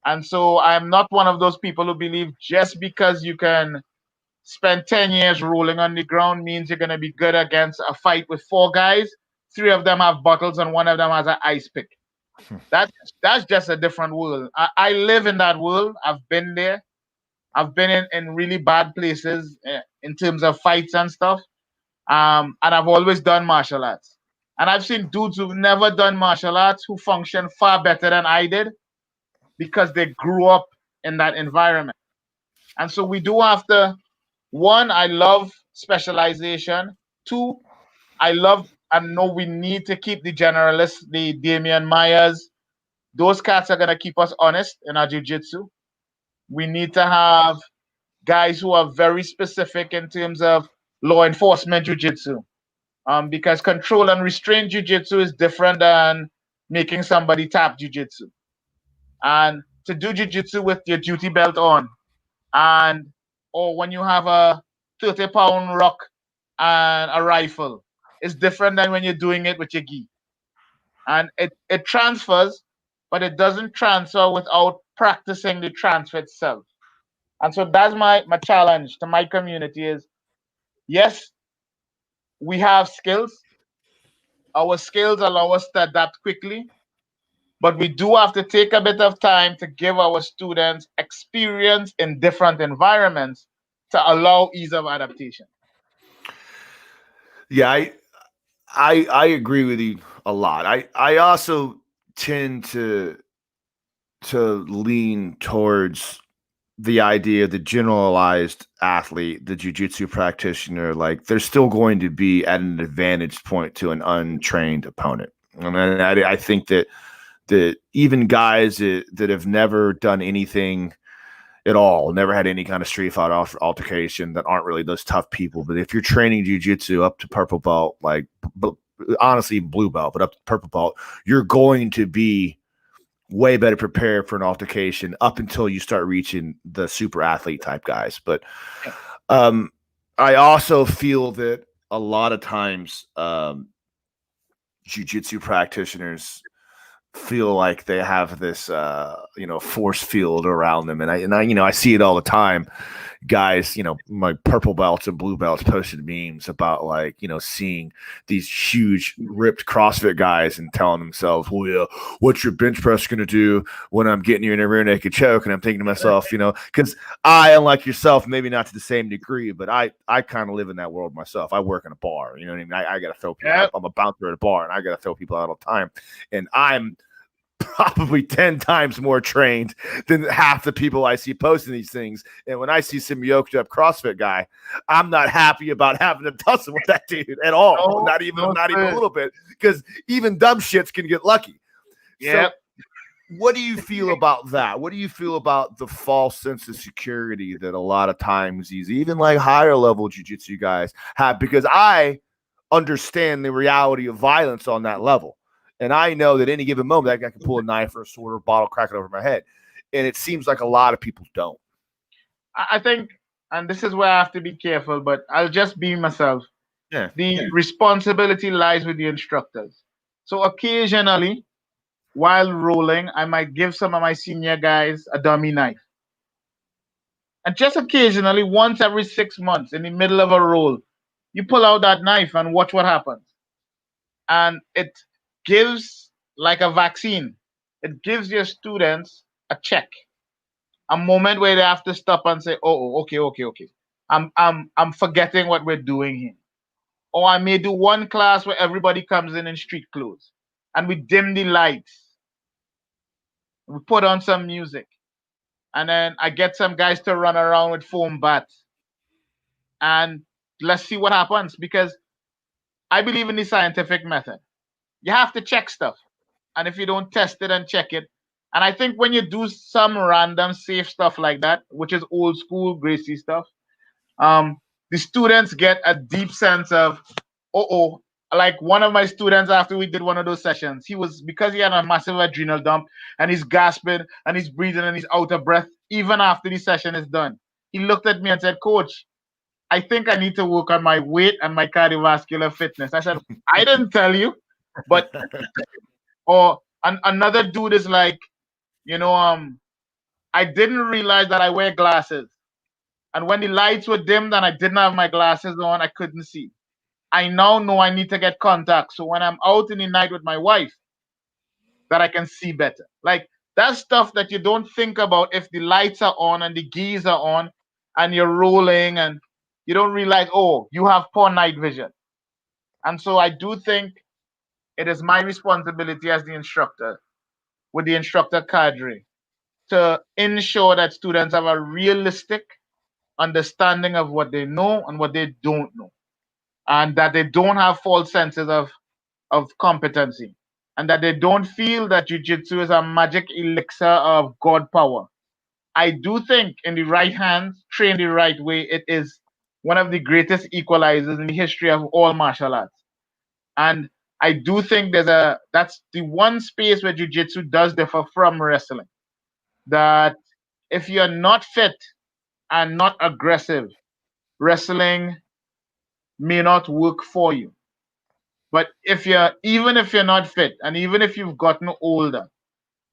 And so I'm not one of those people who believe just because you can spend 10 years rolling on the ground means you're going to be good against a fight with four guys. Three of them have bottles and one of them has an ice pick. That's just a different world. I live in that world. I've been there. I've been in really bad places in terms of fights and stuff. And I've always done martial arts. And I've seen dudes who've never done martial arts who function far better than I did because they grew up in that environment. And so we do have to, one, I love specialization. Two, I love and know we need to keep the generalists, the Damian Myers. Those cats are going to keep us honest in our jiu-jitsu. We need to have guys who are very specific in terms of law enforcement jiu-jitsu. Because control and restraint jiu-jitsu is different than making somebody tap jiu-jitsu. And to do jiu-jitsu with your duty belt on, and or when you have a 30-pound rock and a rifle, is different than when you're doing it with your gi. And it transfers, but it doesn't transfer without practicing the transfer itself. And so that's my challenge to my community is, yes, we have skills. Our skills allow us to adapt quickly, but we do have to take a bit of time to give our students experience in different environments to allow ease of adaptation. Yeah, I agree with you a lot. I also tend to lean towards the idea of the generalized athlete, the jiu-jitsu practitioner, like they're still going to be at an advantage point to an untrained opponent. And I think that even guys that have never done anything at all, never had any kind of street fight altercation, that aren't really those tough people. But if you're training jiu-jitsu up to purple belt, like honestly blue belt, but up to purple belt, you're going to be way better prepared for an altercation up until you start reaching the super athlete type guys. But I also feel that a lot of times jiu-jitsu practitioners feel like they have this force field around them, and I see it all the time. Guys, my purple belts and blue belts posted memes about like seeing these huge ripped CrossFit guys and telling themselves, well, yeah, what's your bench press going to do when I'm getting you in a rear naked choke? And I'm thinking to myself, because I, unlike yourself, maybe not to the same degree, but I kind of live in that world myself. I work in a bar, you know what I mean? I got to throw people out. I'm a bouncer at a bar, and I got to throw people out all the time, and I'm probably 10 times more trained than half the people I see posting these things. And when I see some yoked up CrossFit guy, I'm not happy about having to tussle with that dude at all. Not even a little bit, because even dumb shits can get lucky. Yeah. So what do you feel about that? What do you feel about the false sense of security that a lot of times these even like higher level jiu-jitsu guys have? Because I understand the reality of violence on that level. And I know that any given moment, that guy can pull a knife or a sword or a bottle, crack it over my head. And it seems like a lot of people don't. I think, and this is where I have to be careful, but I'll just be myself. Yeah. The responsibility lies with the instructors. So occasionally, while rolling, I might give some of my senior guys a dummy knife. And just occasionally, once every 6 months, in the middle of a roll, you pull out that knife and watch what happens. And it gives, like a vaccine, it gives your students a check, a moment where they have to stop and say, "Oh, okay. I'm forgetting what we're doing here." Or I may do one class where everybody comes in street clothes, and we dim the lights, we put on some music, and then I get some guys to run around with foam bats, and let's see what happens. Because I believe in the scientific method. You have to check stuff. And if you don't test it and check it, and I think when you do some random safe stuff like that, which is old school Gracie stuff, the students get a deep sense of, oh, like one of my students, after we did one of those sessions, because he had a massive adrenal dump and he's gasping and he's breathing and he's out of breath, even after the session is done. He looked at me and said, "Coach, I think I need to work on my weight and my cardiovascular fitness." I said, "I didn't tell you." But or another dude is like, I didn't realize that I wear glasses, and when the lights were dimmed and I didn't have my glasses on, I couldn't see. I now know I need to get contacts, so when I'm out in the night with my wife, that I can see better. Like, that's stuff that you don't think about if the lights are on and the gears are on and you're rolling, and you don't realize, oh, you have poor night vision. And so I do think it is my responsibility as the instructor, with the instructor cadre, to ensure that students have a realistic understanding of what they know and what they don't know, and that they don't have false senses of competency, and that they don't feel that jiu-jitsu is a magic elixir of God power. I do think in the right hands, trained the right way, it is one of the greatest equalizers in the history of all martial arts. And I do think that's the one space where jiu-jitsu does differ from wrestling. That if you're not fit and not aggressive, wrestling may not work for you. But even if you're not fit and even if you've gotten older,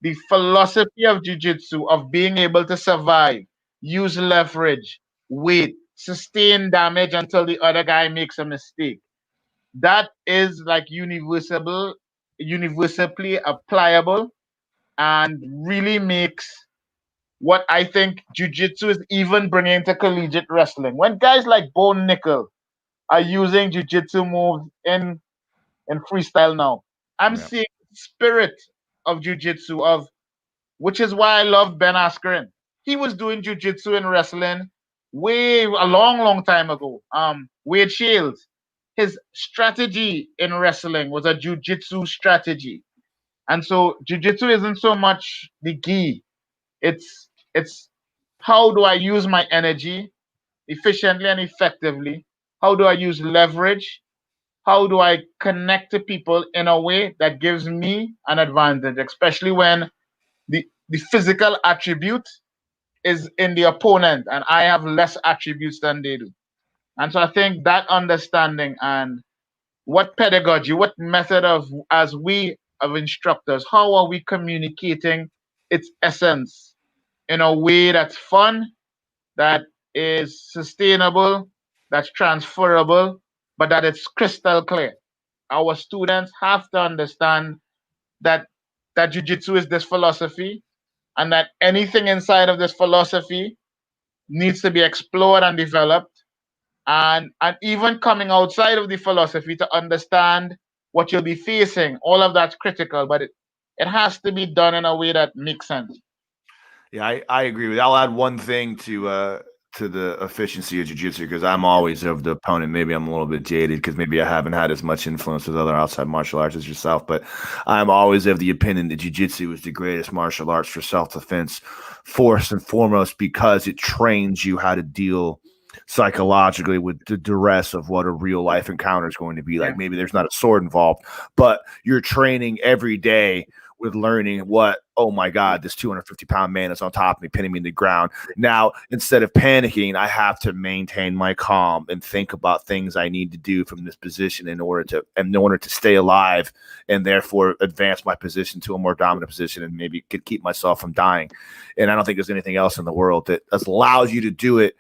the philosophy of jiu-jitsu of being able to survive, use leverage, wait, sustain damage until the other guy makes a mistake. That is like universally applicable and really makes what I think jiu-jitsu is even bringing to collegiate wrestling. When guys like Bone Nickel are using jiu-jitsu moves in freestyle now, I'm Yeah. seeing spirit of jiu-jitsu of which is why I love Ben Askren. He was doing jiu-jitsu and wrestling way a long time ago. Wade Shields, his strategy in wrestling was a jiu-jitsu strategy. And so jiu-jitsu isn't so much the gi. It's how do I use my energy efficiently and effectively? How do I use leverage? How do I connect to people in a way that gives me an advantage, especially when the physical attribute is in the opponent and I have less attributes than they do. And so I think that understanding and what pedagogy, what method of as we of instructors, how are we communicating its essence in a way that's fun, that is sustainable, that's transferable, but that it's crystal clear. Our students have to understand that jiu-jitsu is this philosophy and that anything inside of this philosophy needs to be explored and developed and even coming outside of the philosophy to understand what you'll be facing, all of that's critical, but it has to be done in a way that makes sense. Yeah, I agree with you. I'll add one thing to the efficiency of jiu-jitsu because I'm always of the opponent. Maybe I'm a little bit jaded because maybe I haven't had as much influence with other outside martial arts as yourself, but I'm always of the opinion that jiu-jitsu is the greatest martial arts for self-defense, first and foremost because it trains you how to deal psychologically with the duress of what a real life encounter is going to be like. Yeah. Maybe there's not a sword involved, but you're training every day with learning what, oh my God, this 250-pound man is on top of me, pinning me in the ground. Now, instead of panicking, I have to maintain my calm and think about things I need to do from this position in order to stay alive and therefore advance my position to a more dominant position and maybe could keep myself from dying. And I don't think there's anything else in the world that allows you to do it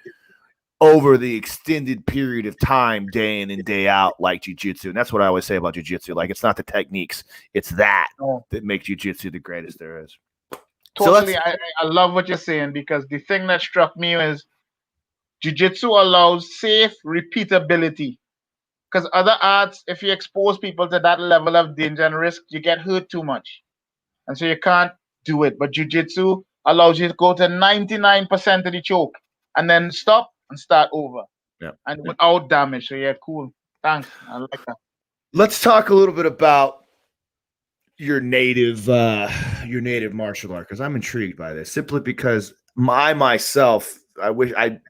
over the extended period of time, day in and day out, like jiu-jitsu. And that's what I always say about jiu-jitsu. Like, it's not the techniques, it's that makes jiu-jitsu the greatest there is. Totally. So I love what you're saying because the thing that struck me is jiu-jitsu allows safe repeatability. Because other arts, if you expose people to that level of danger and risk, you get hurt too much. And so you can't do it. But jiu-jitsu allows you to go to 99% of the choke and then stop and start over. Yeah. And without damage. So yeah, cool. Thanks. I like that. Let's talk a little bit about your native martial art because I'm intrigued by this simply because I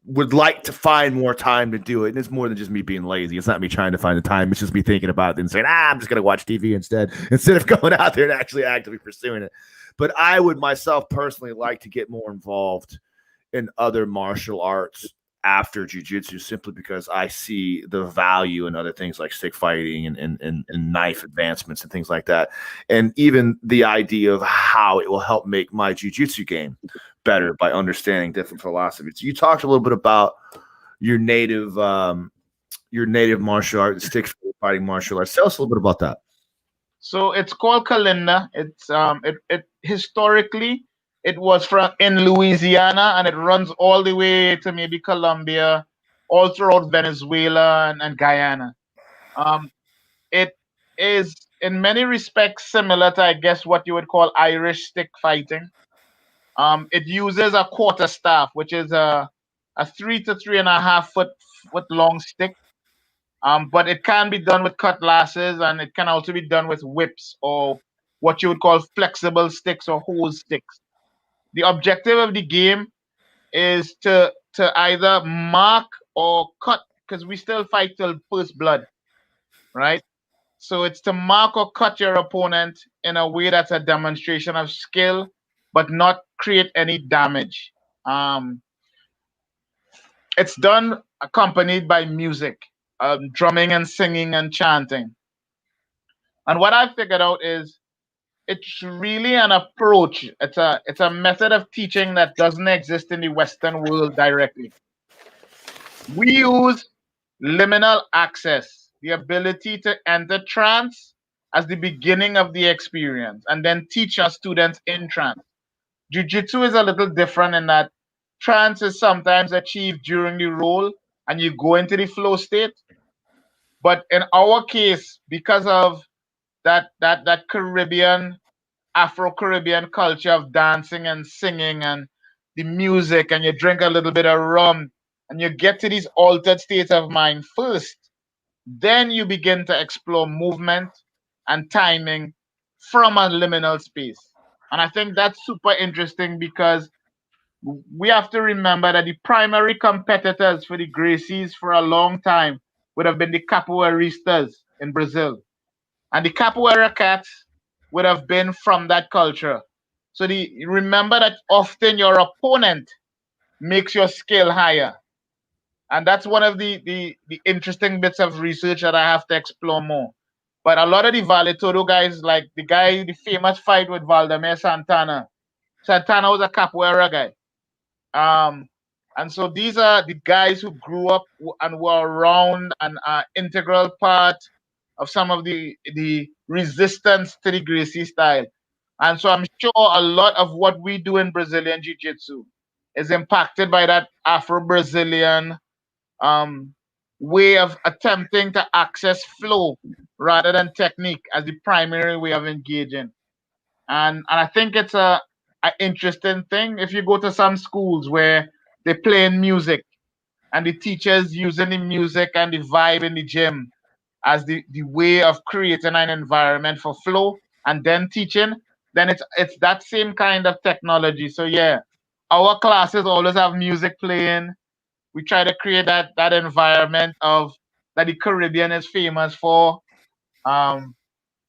would like to find more time to do it. And it's more than just me being lazy. It's not me trying to find the time. It's just me thinking about it and saying, I'm just going to watch TV instead of going out there and actually actively pursuing it. But I would myself personally like to get more involved in other martial arts after jiu-jitsu simply because I see the value in other things like stick fighting and knife advancements and things like that. And even the idea of how it will help make my jiu-jitsu game better by understanding different philosophies. You talked a little bit about your native martial art, the stick fighting martial arts. Tell us a little bit about that. So it's called Kalinda. It's it historically it was from in Louisiana and it runs all the way to maybe Colombia, all throughout Venezuela and Guyana. It is in many respects similar to I guess what you would call Irish stick fighting. It uses a quarter staff, which is a 3 to 3.5 foot long stick. But it can be done with cutlasses and it can also be done with whips or what you would call flexible sticks or hose sticks. The objective of the game is to either mark or cut, because we still fight till first blood, right? So it's to mark or cut your opponent in a way that's a demonstration of skill, but not create any damage. Um, it's done accompanied by music, drumming and singing and chanting. And what I figured out is it's really an approach. It's a method of teaching that doesn't exist in the Western world directly. We use liminal access, the ability to enter trance as the beginning of the experience, and then teach our students in trance. Jiu-Jitsu is a little different in that trance is sometimes achieved during the roll and you go into the flow state. But in our case, because of that Caribbean, Afro-Caribbean culture of dancing and singing and the music, and you drink a little bit of rum and you get to these altered states of mind first, then you begin to explore movement and timing from a liminal space. And I think that's super interesting because we have to remember that the primary competitors for the Gracies for a long time would have been the capoeiristas in Brazil. And the capoeira cats would have been from that culture. So remember that often your opponent makes your skill higher. And that's one of the interesting bits of research that I have to explore more. But a lot of the Vale Todo guys, like the famous fight with Valdemar Santana. Santana was a capoeira guy. Um, and so these are the guys who grew up and were around and are integral part of some of the resistance to the Gracie style. And so I'm sure a lot of what we do in Brazilian Jiu-Jitsu is impacted by that Afro-Brazilian um, way of attempting to access flow rather than technique as the primary way of engaging. And I think it's a interesting thing. If you go to some schools where they play in music and the teachers using the music and the vibe in the gym as the way of creating an environment for flow and then teaching, then it's that same kind of technology. So yeah, our classes always have music playing. We try to create that environment of that the Caribbean is famous for. Um,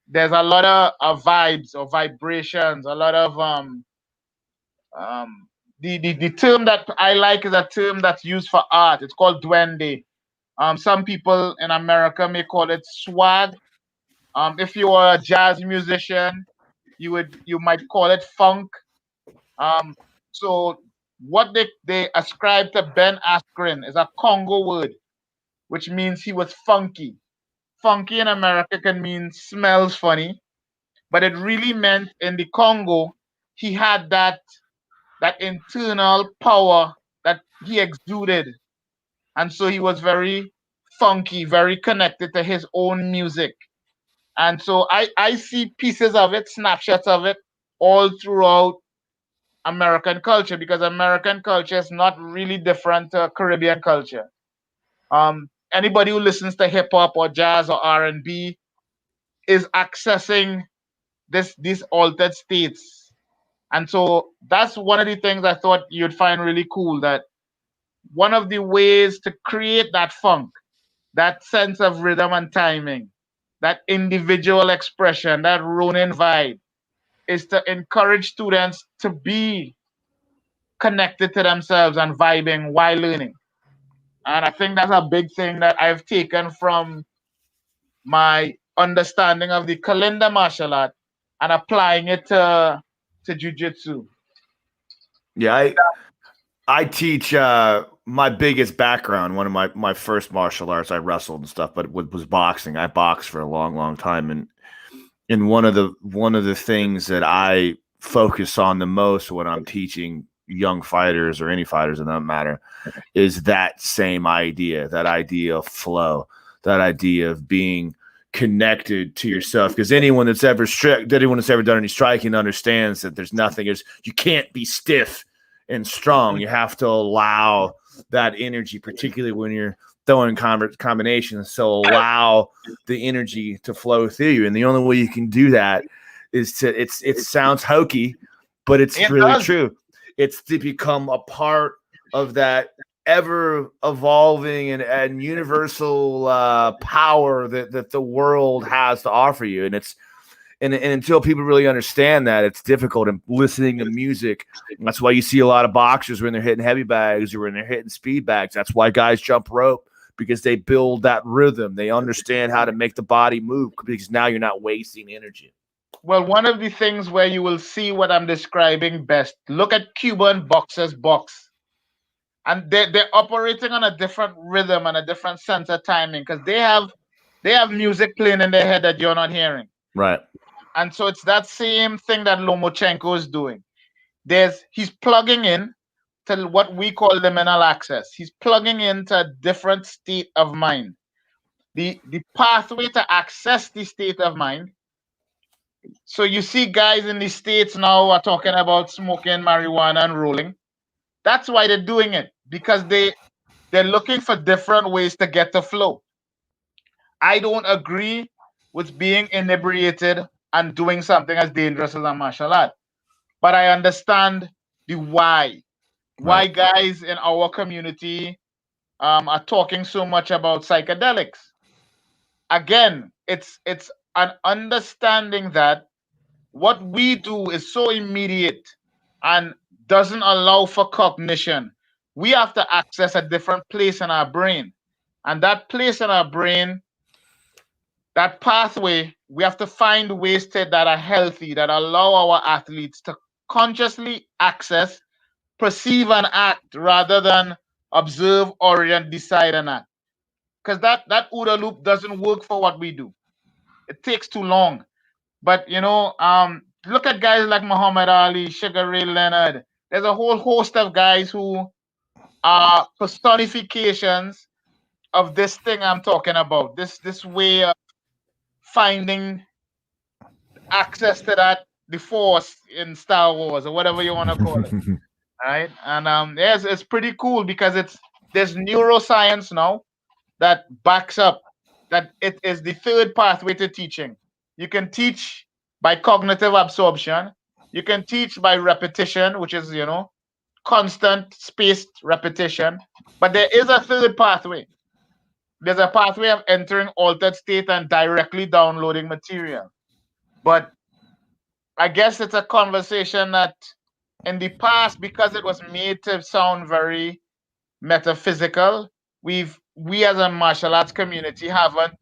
there's a lot of vibes or vibrations, a lot of um, the term that I like is a term that's used for art. It's called duende. Some people in America may call it swag. If you are a jazz musician, you might call it funk. Um, so what they ascribe to Ben Askren is a Congo word, which means he was funky. Funky in America can mean smells funny, but it really meant in the Congo he had that internal power that he exuded. And so he was very funky, very connected to his own music. And so I see pieces of it, snapshots of it, all throughout American culture because American culture is not really different to Caribbean culture. Anybody who listens to hip hop or jazz or R&B is accessing these altered states. And so that's one of the things I thought you'd find really cool, that one of the ways to create that funk, that sense of rhythm and timing, that individual expression, that Ronin vibe, is to encourage students to be connected to themselves and vibing while learning. And I think that's a big thing that I've taken from my understanding of the Kalinda martial art and applying it to Jiu-Jitsu. Yeah, I teach my biggest background, one of my first martial arts, I wrestled and stuff, but was boxing. I boxed for a long time, and one of the things that I focus on the most when I'm teaching young fighters or any fighters, it doesn't matter, is that same idea, that idea of flow, that idea of being connected to yourself. Because anyone that's ever done any striking understands that you can't be stiff and strong. You have to allow that energy, particularly when you're throwing combinations. So allow the energy to flow through you. And the only way you can do that is it sounds hokey, but it's really true. It's to become a part of that ever evolving and universal power that the world has to offer you. And it's and until people really understand that, it's difficult. And listening to music, that's why you see a lot of boxers when they're hitting heavy bags or when they're hitting speed bags. That's why guys jump rope, because they build that rhythm. They understand how to make the body move, because now you're not wasting energy. Well, one of the things where you will see what I'm describing best, look at Cuban boxers box. And they're operating on a different rhythm and a different sense of timing, because they have music playing in their head that you're not hearing. Right. And so it's that same thing that Lomachenko is doing. He's plugging in to what we call liminal access. He's plugging into a different state of mind. The pathway to access the state of mind. So you see guys in the States now are talking about smoking marijuana and rolling. That's why they're doing it, because they're looking for different ways to get the flow. I don't agree with being inebriated and doing something as dangerous as a martial art, but I understand the why. Why guys in our community are talking so much about psychedelics. Again, it's an understanding that what we do is so immediate and doesn't allow for cognition. We have to access a different place in our brain. And that place in our brain, that pathway, we have to find ways that are healthy, that allow our athletes to consciously access, perceive, and act rather than observe, orient, decide, and act. Because that OODA loop doesn't work for what we do. It takes too long. But look at guys like Muhammad Ali, Sugar Ray Leonard. There's a whole host of guys who are personifications of this thing I'm talking about. This way of finding access to that, the Force in Star Wars or whatever you want to call it. Right? And yes, it's pretty cool because there's neuroscience now that backs up that it is the third pathway to teaching. You can teach by cognitive absorption. You can teach by repetition, which is, constant spaced repetition. But there is a third pathway. There's a pathway of entering altered state and directly downloading material. But I guess it's a conversation that in the past, because it was made to sound very metaphysical, we as a martial arts community haven't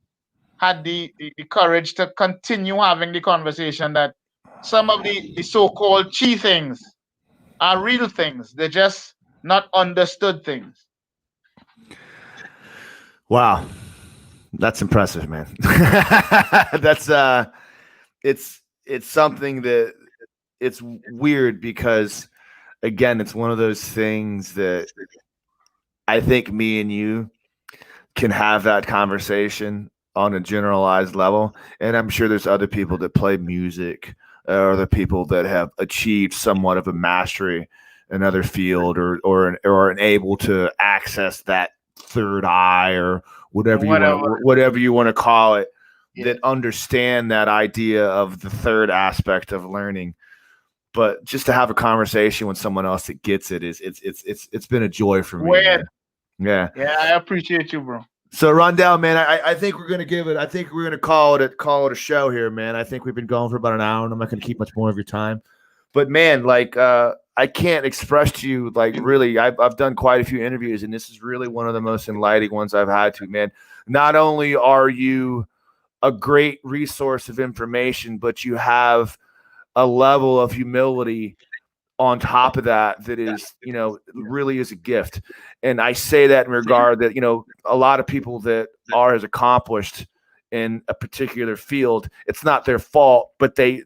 had the courage to continue having the conversation that some of the so-called chi things are real things. They're just not understood things. Wow. That's impressive, man. That's it's something that it's weird because again, it's one of those things that I think me and you can have that conversation on a generalized level. And I'm sure there's other people that play music or other people that have achieved somewhat of a mastery in another field or are able to access that third eye or whatever you want to call it, that understand that idea of the third aspect of learning. But just to have a conversation with someone else that gets it it's been a joy for me. Yeah, I appreciate you, bro. So Rondell, man, I think we're gonna call it a show here, man. I think we've been going for about an hour, and I'm not gonna keep much more of your time. But man, like I can't express to you, like really, I've done quite a few interviews, and this is really one of the most enlightening ones I've had to, man. Not only are you a great resource of information, but you have a level of humility on top of that is, really is a gift. And I say that in regard that, a lot of people that are as accomplished in a particular field, it's not their fault, but they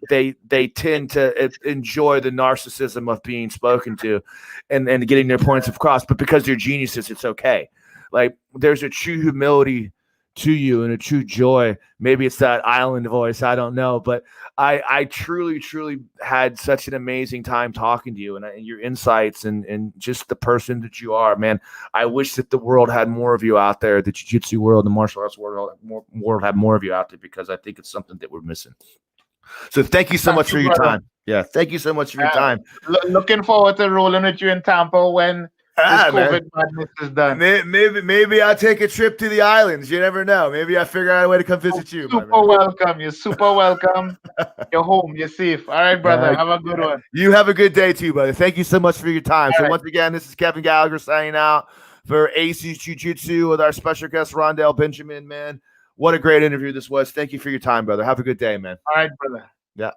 tend to enjoy the narcissism of being spoken to and getting their points across. But because they're geniuses, it's okay. Like there's a true humility to you and a true joy. Maybe it's that island voice, I don't know, but I truly had such an amazing time talking to you and your insights and just the person that you are, man. I wish that the world had more of you out there, the jiu-jitsu world, the martial arts world had more of you out there, because I think it's something that we're missing. So thank you so much for your time. Yeah, thank you so much for your time. Looking forward to rolling with you in Tampa when This Man. COVID madness is done. Maybe I'll take a trip to the islands. You never know. Maybe I figure out a way to come visit you. Super welcome. You're super welcome. You're home. You're safe. All right, brother. Have a good one. You have a good day too, brother. Thank you so much for your time. All so right. once again, this is Kevin Gallagher signing out for Aces Jiu Jitsu with our special guest Rondell Benjamin. Man, what a great interview this was. Thank you for your time, brother. Have a good day, man. All right, brother. Yeah.